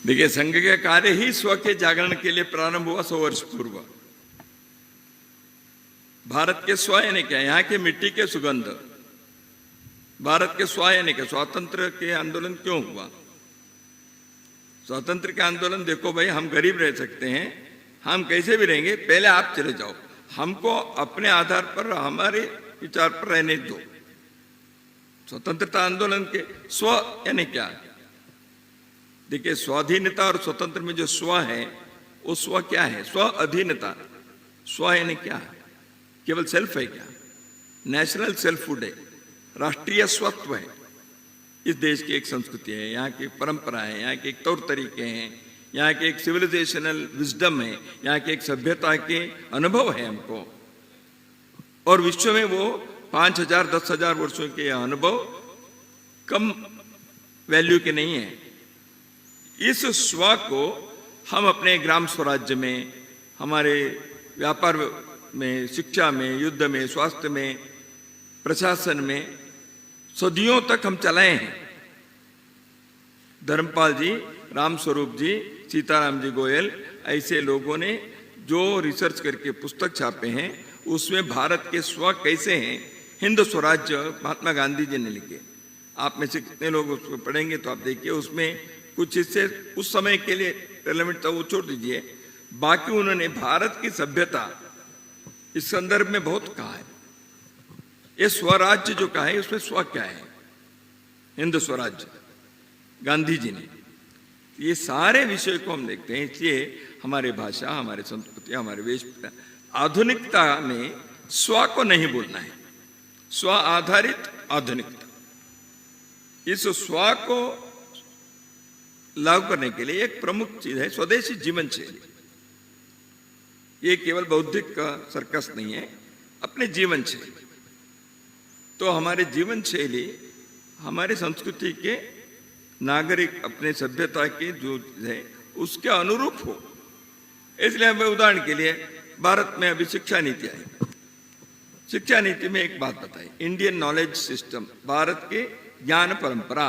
देखिए, संघ का कार्य ही स्व के जागरण के लिए प्रारंभ हुआ 100 वर्ष पूर्व। भारत के स्व यानी क्या? यहाँ के मिट्टी के सुगंध। भारत के स्व यानी क्या? स्वातंत्र के आंदोलन क्यों हुआ? स्वातंत्र के आंदोलन, देखो भाई, हम गरीब रह सकते हैं, हम कैसे भी रहेंगे, पहले आप चले जाओ, हमको अपने आधार पर, हमारे विचार पर रहने दो। स्वतंत्रता आंदोलन के स्व यानी क्या? देखिए, स्वाधीनता और स्वतंत्र में जो स्व है, वो स्व क्या है? स्व अधीनता। स्व यानी क्या? केवल सेल्फ है क्या? नेशनल सेल्फहुड है, राष्ट्रीय स्वत्व है। इस देश की एक संस्कृति है, यहाँ की परंपरा है, यहाँ के एक तौर तरीके हैं, यहाँ के एक सिविलाइजेशनल विजडम है, यहाँ के एक सभ्यता के अनुभव है हमको। और विश्व में वो 5000 10,000 वर्षों के अनुभव कम वैल्यू के नहीं है। इस स्व को हम अपने ग्राम स्वराज्य में, हमारे व्यापार में, शिक्षा में, युद्ध में, स्वास्थ्य में, प्रशासन में सदियों तक हम चलाए हैं। धर्मपाल जी, राम स्वरूप जी, सीताराम जी गोयल, ऐसे लोगों ने जो रिसर्च करके पुस्तक छापे हैं, उसमें भारत के स्व कैसे हैं, हिंद स्वराज्य महात्मा गांधी जी ने लिखे। आप में से कितने लोग उसको पढ़ेंगे तो आप देखिए, उसमें कुछ हिस्से उस समय के लिए रेलेवेंट था, वो छोड़ दीजिए। बाकी उन्होंने भारत की सभ्यता इस संदर्भ में बहुत कहा है। ये स्वराज्य जो कहा है, उसमें स्व क्या है? हिंद स्वराज्य, गांधी जी ने। ये सारे विषय को हम देखते हैं। इसलिए हमारे भाषा, हमारे संस्कृति, हमारे वेश, आधुनिकता में स्व को नहीं बोलना है, स्व आधारित आधुनिकता। इस स्व को लागू करने के लिए एक प्रमुख चीज है स्वदेशी जीवन शैली। ये केवल बौद्धिक का सर्कस नहीं है, अपने जीवन शैली। तो हमारे जीवन शैली हमारी संस्कृति के नागरिक अपने सभ्यता के जो है उसके अनुरूप हो। इसलिए हमें उदाहरण के लिए भारत में अभी शिक्षा नीति आई। शिक्षा नीति में एक बात बताई, इंडियन नॉलेज सिस्टम, भारत के ज्ञान परंपरा।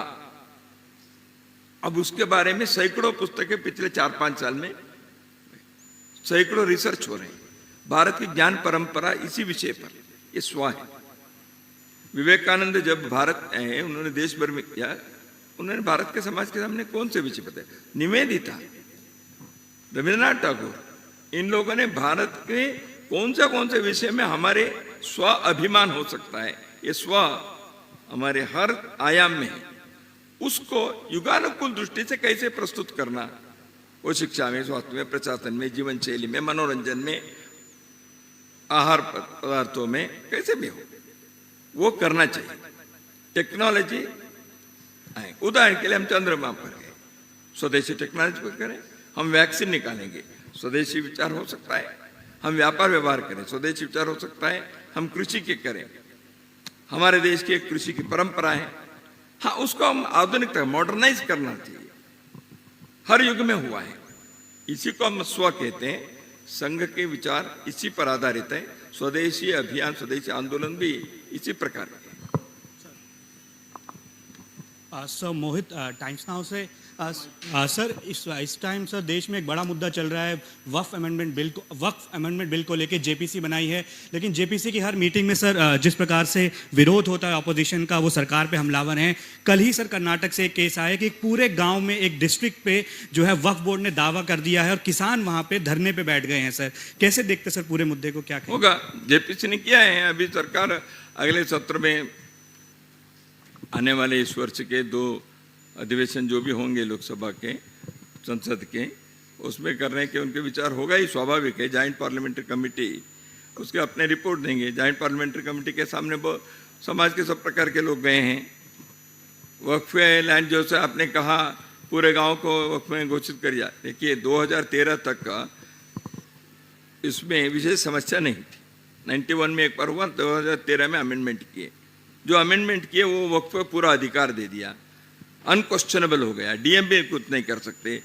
अब उसके बारे में सैकड़ों पुस्तकें पिछले 4-5 साल में, सैकड़ों रिसर्च हो रहे हैं। भारत की ज्ञान परंपरा इसी विषय पर, ये स्व है। विवेकानंद जब भारत आए, उन्होंने देश भर में किया, उन्होंने भारत के समाज के सामने कौन से विषय बताए? निवेदिता, रविन्द्रनाथ टैगोर, इन लोगों ने भारत के कौन से विषय में हमारे स्व अभिमान हो सकता है, ये स्व हमारे हर आयाम में है, उसको युगानुकूल दृष्टि से कैसे प्रस्तुत करना, वो शिक्षा में, स्वास्थ्य में, प्रशासन में, जीवन शैली में, मनोरंजन में, आहार पदार्थों में, कैसे भी हो वो करना चाहिए। टेक्नोलॉजी, उदाहरण के लिए हम चंद्रमा पर गए, स्वदेशी टेक्नोलॉजी पर करें। हम वैक्सीन निकालेंगे, स्वदेशी विचार हो सकता है। हम व्यापार व्यवहार करें, स्वदेशी विचार हो सकता है। हम कृषि के करें, हमारे देश की एक कृषि की परंपरा है, हाँ उसको हम आधुनिकता मॉडर्नाइज करना चाहिए। हर युग में हुआ है, इसी को हम स्व कहते हैं। संघ के विचार इसी पर आधारित है। स्वदेशी अभियान, स्वदेशी आंदोलन भी इसी प्रकार के। सर मोहित, टाइम्स नाउ से सर इस टाइम सर देश में एक बड़ा मुद्दा चल रहा है वक्फ अमेंडमेंट बिल को लेके जेपीसी बनाई है, लेकिन जेपीसी की हर मीटिंग में सर जिस प्रकार से विरोध होता है अपोजिशन का, वो सरकार पे हमलावर हैं। कल ही सर कर्नाटक से एक केस आया कि एक पूरे गांव में एक डिस्ट्रिक्ट पे जो है वक्फ बोर्ड ने दावा कर दिया है और किसान वहां पे धरने पे बैठ गए हैं। सर कैसे देखते सर पूरे मुद्दे को, क्या होगा? जेपीसी ने किया है। अभी सरकार अगले सत्र में आने वाले इस वर्ष के 2 अधिवेशन जो भी होंगे लोकसभा के, संसद के, उसमें करने के उनके विचार होगा ही, स्वाभाविक है। जॉइंट पार्लियामेंट्री कमेटी उसके अपने रिपोर्ट देंगे। जॉइंट पार्लियामेंट्री कमेटी के सामने बहुत समाज के सब प्रकार के लोग गए हैं। वक्फ लैंड जो से आपने कहा पूरे गांव को वक्फ में घोषित कर दिया। देखिए 2013 तक का इसमें विशेष समस्या नहीं थी। 91 में एक बार हुआ, 2013 में अमेंडमेंट किए। जो अमेंडमेंट किए वो वक्फ पर पूरा अधिकार दे दिया, अनक्वेश्चनेबल हो गया। डीएम भी कुछ नहीं कर सकते।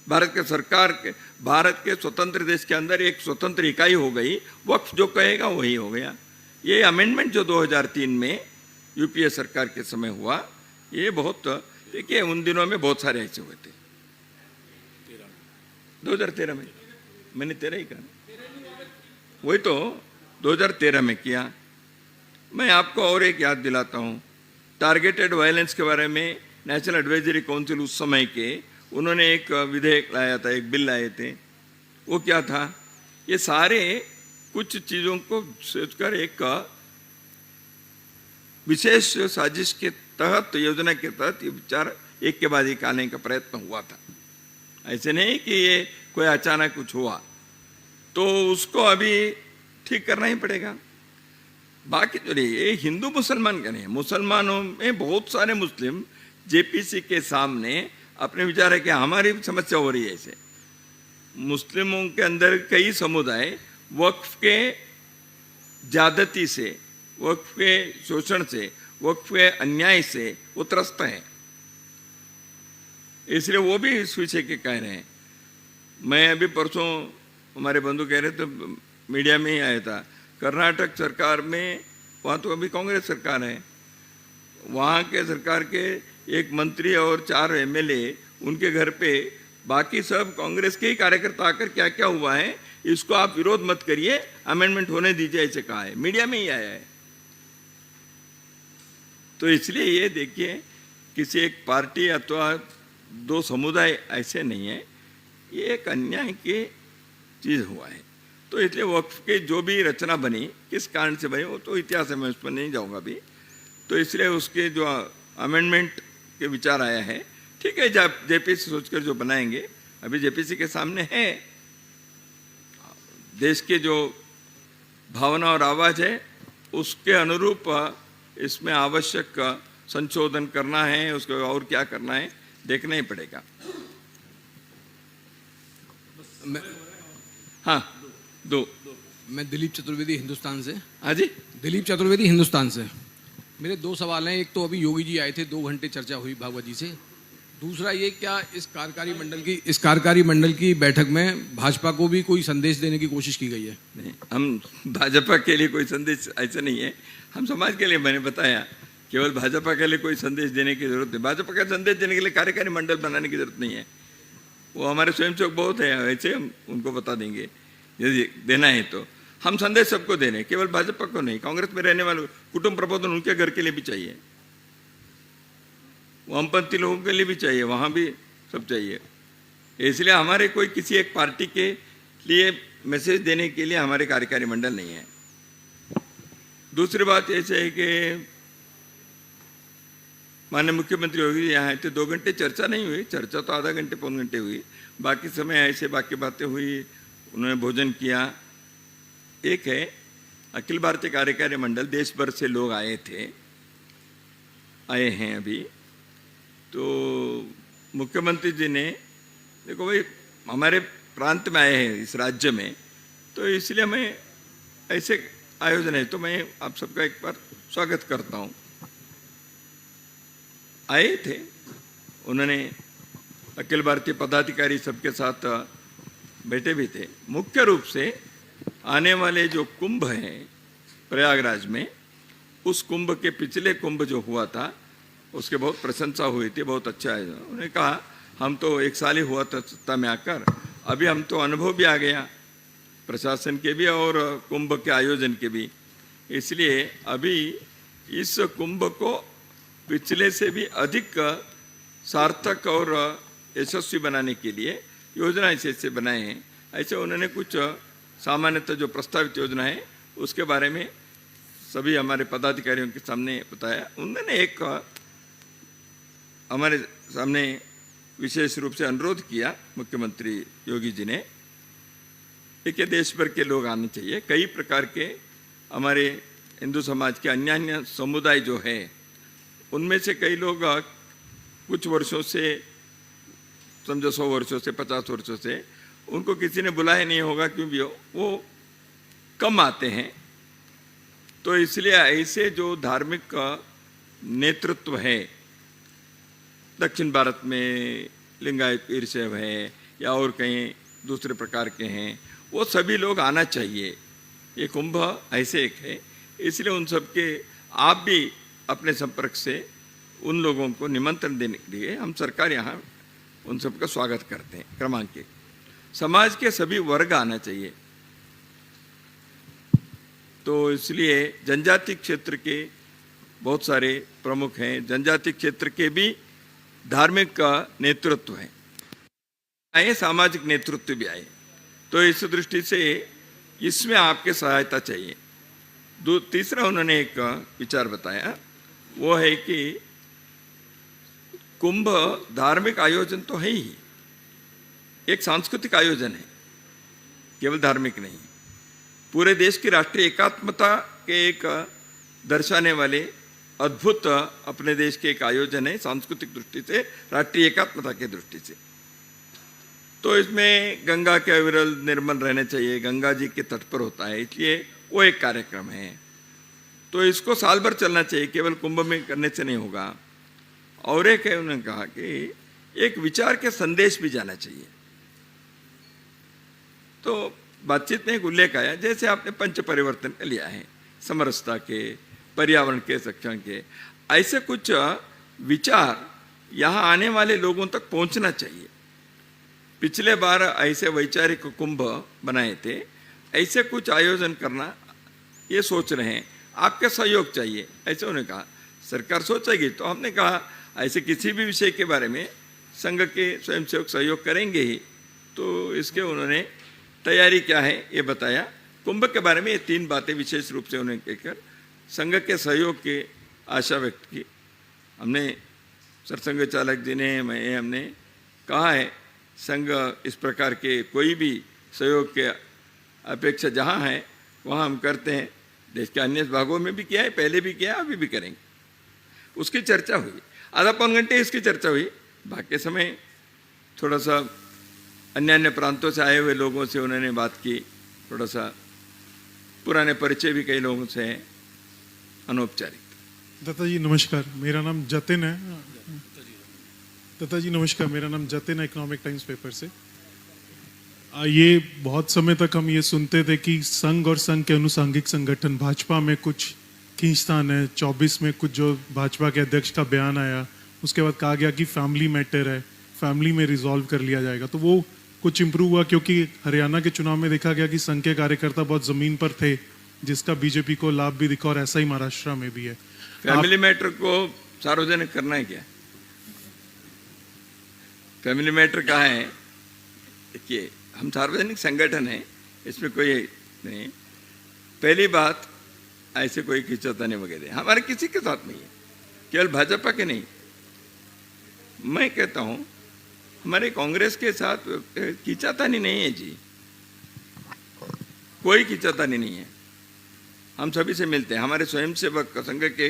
भारत के सरकार के, भारत के स्वतंत्र देश के अंदर एक स्वतंत्र इकाई हो गई, वक्फ जो कहेगा वही हो गया। ये अमेंडमेंट जो 2003 में यूपीए सरकार के समय हुआ, ये बहुत, देखिए उन दिनों में बहुत सारे ऐसे हुए थे। 2013 में मैंने 13 ही कहा, वही तो 2013 में किया। मैं आपको और एक याद दिलाता हूँ, टारगेटेड वायलेंस के बारे में नेशनल एडवाइजरी काउंसिल उस समय के, उन्होंने एक विधेयक लाया था, एक बिल लाए थे। वो क्या था? ये सारे कुछ चीज़ों को सोचकर एक विशेष साजिश के तहत, योजना के तहत ये विचार एक के बाद एक आने का प्रयत्न हुआ था। ऐसे नहीं कि ये कोई अचानक कुछ हुआ, तो उसको अभी ठीक करना ही पड़ेगा। बाकी तो नहीं, ये हिंदू मुसलमान का नहीं, मुसलमानों में बहुत सारे मुस्लिम जेपीसी के सामने अपने विचार है कि हमारी समस्या हो रही है। ऐसे मुस्लिमों के अंदर कई समुदाय वक्फ के ज्यादती से, वक्फ के शोषण से, वक्फ के अन्याय से वो त्रस्त हैं, इसलिए वो भी इस विषय के कह रहे हैं। मैं अभी परसों हमारे बंधु कह रहे थे, मीडिया में ही आया था, कर्नाटक सरकार में, वहाँ तो अभी कांग्रेस सरकार है, वहाँ के सरकार के एक मंत्री और 4 एमएलए, उनके घर पे बाकी सब कांग्रेस के ही कार्यकर्ता आकर क्या क्या हुआ है इसको आप विरोध मत करिए, अमेंडमेंट होने दीजिए, ऐसे कहा है, मीडिया में ही आया है। तो इसलिए ये देखिए, किसी एक पार्टी अथवा 2 समुदाय ऐसे नहीं है, ये एक अन्याय की चीज़ हुआ है। तो इसलिए वक्फ के जो भी रचना बनी, किस कारण से बनी, वो तो इतिहास है, मैं उस पर नहीं जाऊँगा अभी। तो इसलिए उसके जो अमेंडमेंट के विचार आया है, ठीक है, जब जेपीसी सोचकर जो बनाएंगे, अभी जेपीसी के सामने है, देश के जो भावना और आवाज़ है, उसके अनुरूप इसमें आवश्यक संशोधन करना है, उसको और क्या करना है देखना ही पड़ेगा। हाँ, दो। मैं दिलीप चतुर्वेदी हिंदुस्तान से। हाँ जी, दिलीप चतुर्वेदी हिंदुस्तान से। मेरे दो सवाल हैं। एक तो अभी योगी जी आए थे, 2 घंटे चर्चा हुई भागवत जी से। दूसरा ये, क्या इस कार्यकारी मंडल की बैठक में भाजपा को भी कोई संदेश देने की कोशिश की गई है? नहीं, हम भाजपा के लिए कोई संदेश ऐसा नहीं है, हम समाज के लिए, मैंने बताया, केवल भाजपा के लिए कोई संदेश देने की जरूरत नहीं। भाजपा का संदेश देने के लिए कार्यकारी मंडल बनाने की जरूरत नहीं है, वो हमारे स्वयंसेवक बहुत है, ऐसे हम उनको बता देंगे यदि देना है तो। हम संदेश सबको देने, केवल भाजपा को नहीं, कांग्रेस में रहने वाले कुटुंब प्रबोधन उनके घर के लिए भी चाहिए, वामपंथी लोगों के लिए भी चाहिए, वहाँ भी सब चाहिए। इसलिए हमारे कोई किसी एक पार्टी के लिए मैसेज देने के लिए हमारे कार्यकारी मंडल नहीं है। दूसरी बात ऐसे है कि माननीय मुख्यमंत्री योगी जी यहाँ आए थे, 2 घंटे चर्चा नहीं हुई, चर्चा तो आधा घंटे पौन घंटे हुई, बाकी समय ऐसे बाकी बातें हुई, उन्होंने भोजन किया। एक है अखिल भारतीय कार्यकारी मंडल, देश भर से लोग आए हैं अभी, तो मुख्यमंत्री जी ने, देखो भाई हमारे प्रांत में आए हैं, इस राज्य में, तो इसलिए हमें ऐसे आयोजन है, तो मैं आप सबका एक बार स्वागत करता हूँ। आए थे, उन्होंने अखिल भारतीय पदाधिकारी सबके साथ बैठे भी थे। मुख्य रूप से आने वाले जो कुंभ हैं प्रयागराज में, उस कुंभ के पिछले कुंभ जो हुआ था उसके बहुत प्रशंसा हुई थी, बहुत अच्छा है। उन्होंने कहा हम तो 1 साल ही हुआ था सत्ता में आकर, अभी हम तो अनुभव भी आ गया प्रशासन के भी और कुंभ के आयोजन के भी, इसलिए अभी इस कुंभ को पिछले से भी अधिक सार्थक और यशस्वी बनाने के लिए योजना ऐसे बनाए हैं। ऐसे उन्होंने कुछ सामान्यतः जो प्रस्तावित योजना है उसके बारे में सभी हमारे पदाधिकारियों के सामने बताया। उन्होंने एक हमारे सामने विशेष रूप से अनुरोध किया मुख्यमंत्री योगी जी ने, देखिए देश भर के लोग आने चाहिए, कई प्रकार के हमारे हिंदू समाज के अन्य अन्य समुदाय जो है उनमें से कई लोग कुछ वर्षों से, समझो 100 वर्षों से, 50 वर्षों से उनको किसी ने बुलाया नहीं होगा, क्योंकि वो कम आते हैं। तो इसलिए ऐसे जो धार्मिक नेतृत्व है, दक्षिण भारत में लिंगायत ईर्षेव है या और कहीं दूसरे प्रकार के हैं, वो सभी लोग आना चाहिए। ये कुंभ ऐसे एक है, इसलिए उन सब के आप भी अपने संपर्क से उन लोगों को निमंत्रण देने के लिए हम सरकार यहाँ उन सबका स्वागत करते हैं। क्रमांक 1, समाज के सभी वर्ग आना चाहिए। तो इसलिए जनजाति क्षेत्र के बहुत सारे प्रमुख हैं, जनजाति क्षेत्र के भी धार्मिक का नेतृत्व है, आए सामाजिक नेतृत्व भी आए। तो इस दृष्टि से इसमें आपके सहायता चाहिए। तीसरा उन्होंने एक विचार बताया, वो है कि कुंभ धार्मिक आयोजन तो है ही, एक सांस्कृतिक आयोजन है, केवल धार्मिक नहीं। पूरे देश की राष्ट्रीय एकात्मता के एक दर्शाने वाले अद्भुत अपने देश के एक आयोजन है, सांस्कृतिक दृष्टि से, राष्ट्रीय एकात्मता की दृष्टि से। तो इसमें गंगा के अविरल निर्मल रहने चाहिए, गंगा जी के तट पर होता है, इसलिए वो एक कार्यक्रम है। तो इसको साल भर चलना चाहिए, केवल कुंभ में करने से नहीं होगा। और एक है, उन्होंने कहा कि एक विचार के संदेश भी जाना चाहिए। तो बातचीत में एक उल्लेख आया, जैसे आपने पंच परिवर्तन के लिया है, समरसता के, पर्यावरण के संरक्षण के, ऐसे कुछ विचार यहाँ आने वाले लोगों तक पहुँचना चाहिए। पिछले बार ऐसे वैचारिक कुंभ बनाए थे, ऐसे कुछ आयोजन करना ये सोच रहे हैं, आपका सहयोग चाहिए, ऐसे उन्होंने कहा। सरकार सोचेगी, तो हमने कहा ऐसे किसी भी विषय के बारे में संघ के स्वयंसेवक सहयोग करेंगे ही। तो इसके उन्होंने तैयारी क्या है ये बताया। कुंभ के बारे में ये 3 बातें विशेष रूप से उन्हें कहकर संघ के सहयोग की आशा व्यक्त की। हमने सरसंघ चालक जी ने, मैं, हमने कहा है संघ इस प्रकार के कोई भी सहयोग के अपेक्षा जहाँ है वहाँ हम करते हैं, देश के अन्य भागों में भी किया है, पहले भी किया है, अभी भी करेंगे। उसकी चर्चा हुई, आधा पौन घंटे इसकी चर्चा हुई। बाकी समय थोड़ा सा अन्य प्रांतों से आए हुए लोगों से उन्होंने बात की, थोड़ा सा पुराने परिचय भी कई लोगों से हैं, अनौपचारिक। दत्ता जी नमस्कार, मेरा नाम जतिन है। दत्ता जी नमस्कार, मेरा नाम जतिन है, इकोनॉमिक टाइम्स पेपर से। ये बहुत समय तक हम ये सुनते थे कि संघ और संघ के अनुसांगिक संगठन भाजपा में कुछ खींचतान है। 24 में कुछ जो भाजपा के अध्यक्ष का बयान आया, उसके बाद कहा गया कि फैमिली मैटर है, फैमिली में रिजॉल्व कर लिया जाएगा। तो वो कुछ इम्प्रूव हुआ, क्योंकि हरियाणा के चुनाव में देखा गया कि संघ के कार्यकर्ता बहुत जमीन पर थे, जिसका बीजेपी को लाभ भी दिखा, और ऐसा ही महाराष्ट्र में भी है। फैमिली मैटर को सार्वजनिक करना है क्या? फैमिली मैटर कहाँ है? देखिए, हम सार्वजनिक संगठन है, इसमें कोई नहीं। पहली बात, ऐसे कोई खींचातानी वगैरह हमारे किसी के साथ नहीं है, केवल भाजपा के नहीं। मैं कहता हूँ हमारे कांग्रेस के साथ खींचातानी नहीं है जी, कोई खींचातानी नहीं है। हम सभी से मिलते हैं, हमारे स्वयंसेवक संघ के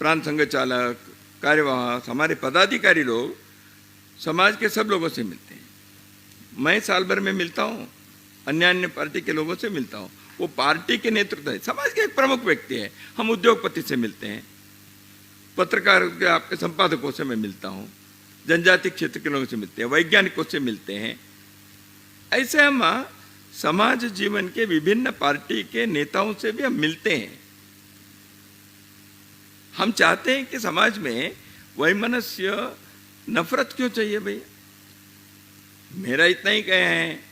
प्रांत संघ चालक, कार्यवाह, हमारे पदाधिकारी लोग समाज के सब लोगों से मिलते हैं। मैं साल भर में मिलता हूँ, अन्य पार्टी के लोगों से मिलता हूँ। वो पार्टी के नेतृत्व है, समाज के एक प्रमुख व्यक्ति है। हम उद्योगपति से मिलते हैं, पत्रकार के आपके संपादकों से मैं मिलता हूँ, जनजाति क्षेत्र के लोगों से मिलते हैं, वैज्ञानिकों से मिलते हैं। ऐसे हम समाज जीवन के विभिन्न पार्टी के नेताओं से भी हम मिलते हैं। हम चाहते हैं कि समाज में वैमनस्य, नफरत क्यों चाहिए भैया? मेरा इतना ही कहे हैं,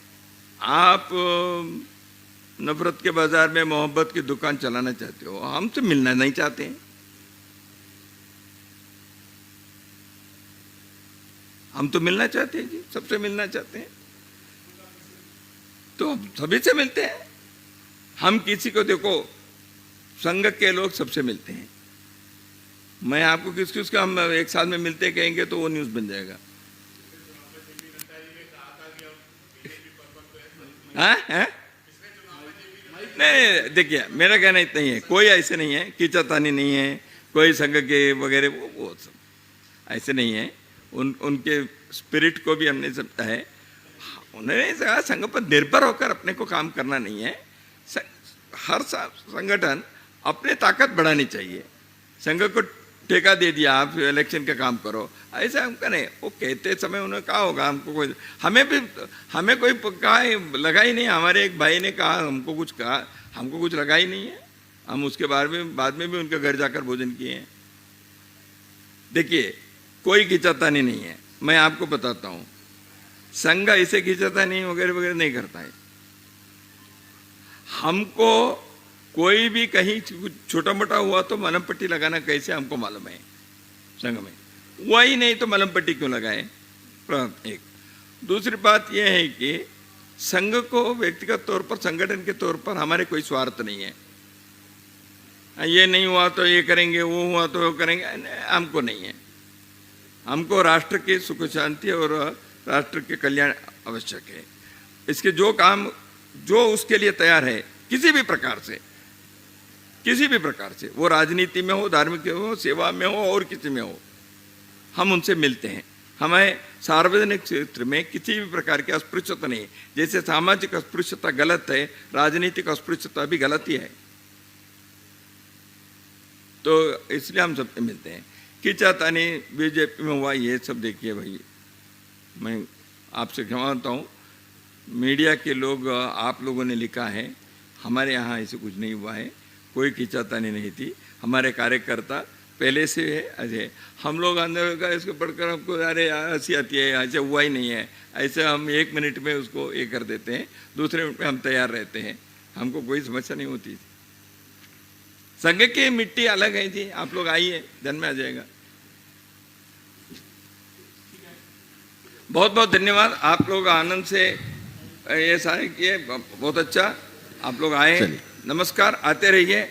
आप नफरत के बाजार में मोहब्बत की दुकान चलाना चाहते हो, हमसे मिलना नहीं चाहते हैं। हम तो मिलना चाहते हैं जी, सबसे मिलना चाहते हैं, तो सभी से मिलते हैं। हम किसी को, देखो, संघ के लोग सबसे मिलते हैं। मैं आपको किसका हम एक साल में मिलते कहेंगे तो वो न्यूज़ बन जाएगा। हाँ? नहीं, देखिए, मेरा कहना इतना ही है, कोई ऐसे नहीं है, खींचातानी नहीं है, कोई संघ के वगैरह वो सब ऐसे नहीं है। उनके स्पिरिट को भी हमने समझा है। उन्होंने कहा संघ पर निर्भर होकर अपने को काम करना नहीं है। हर संगठन अपने ताकत बढ़ानी चाहिए। संघ को ठेका दे दिया, आप इलेक्शन का काम करो, ऐसा हम करें। वो कहते समय उन्होंने कहा होगा हमको, कोई हमें कोई कहा लगा ही नहीं। हमारे एक भाई ने कहा, हमको कुछ कहा, हमको कुछ लगा ही नहीं है। हम उसके बाद में भी उनके घर जाकर भोजन किए हैं। देखिए, कोई खींचातानी नहीं है। मैं आपको बताता हूँ, संघ ऐसे खींचातानी वगैरह वगैरह नहीं करता है। हमको कोई भी कहीं छोटा मोटा हुआ तो मलम पट्टी लगाना कैसे हमको मालूम है। संघ में वही नहीं तो मलम पट्टी क्यों लगाए? एक दूसरी बात यह है कि संघ को व्यक्तिगत तौर पर, संगठन के तौर पर हमारे कोई स्वार्थ नहीं है। ये नहीं हुआ तो ये करेंगे, वो हुआ तो वो करेंगे, हमको नहीं है। हमको राष्ट्र की सुख शांति और राष्ट्र के कल्याण आवश्यक है। इसके जो काम जो उसके लिए तैयार है, किसी भी प्रकार से, वो राजनीति में हो, धार्मिक हो, सेवा में हो और किसी में हो, हम उनसे मिलते हैं। हमें सार्वजनिक क्षेत्र में किसी भी प्रकार की अस्पृश्यता नहीं। जैसे सामाजिक अस्पृश्यता गलत है, राजनीतिक अस्पृश्यता भी गलत ही है। तो इसलिए हम सबसे मिलते हैं। खींचातानी बीजेपी में हुआ, ये सब देखिए भाई, मैं आपसे क्षमा मांगता हूँ। मीडिया के लोग, आप लोगों ने लिखा है, हमारे यहाँ ऐसे कुछ नहीं हुआ है, कोई खींचातानी नहीं थी। हमारे कार्यकर्ता पहले से है ऐसे, हम लोग अंदर का इसको पढ़कर हमको अरे हंसी आती है, ऐसे हुआ ही नहीं है, ऐसे हम 1 मिनट में उसको ये कर देते हैं, दूसरे मिनट में हम तैयार रहते हैं। हमको कोई समस्या नहीं होती। संघ की मिट्टी अलग है जी, आप लोग आइए, जन्म में आ जाएगा। बहुत बहुत धन्यवाद, आप लोग आनंद से ये सारे किए, बहुत अच्छा, आप लोग आए। नमस्कार, आते रहिए।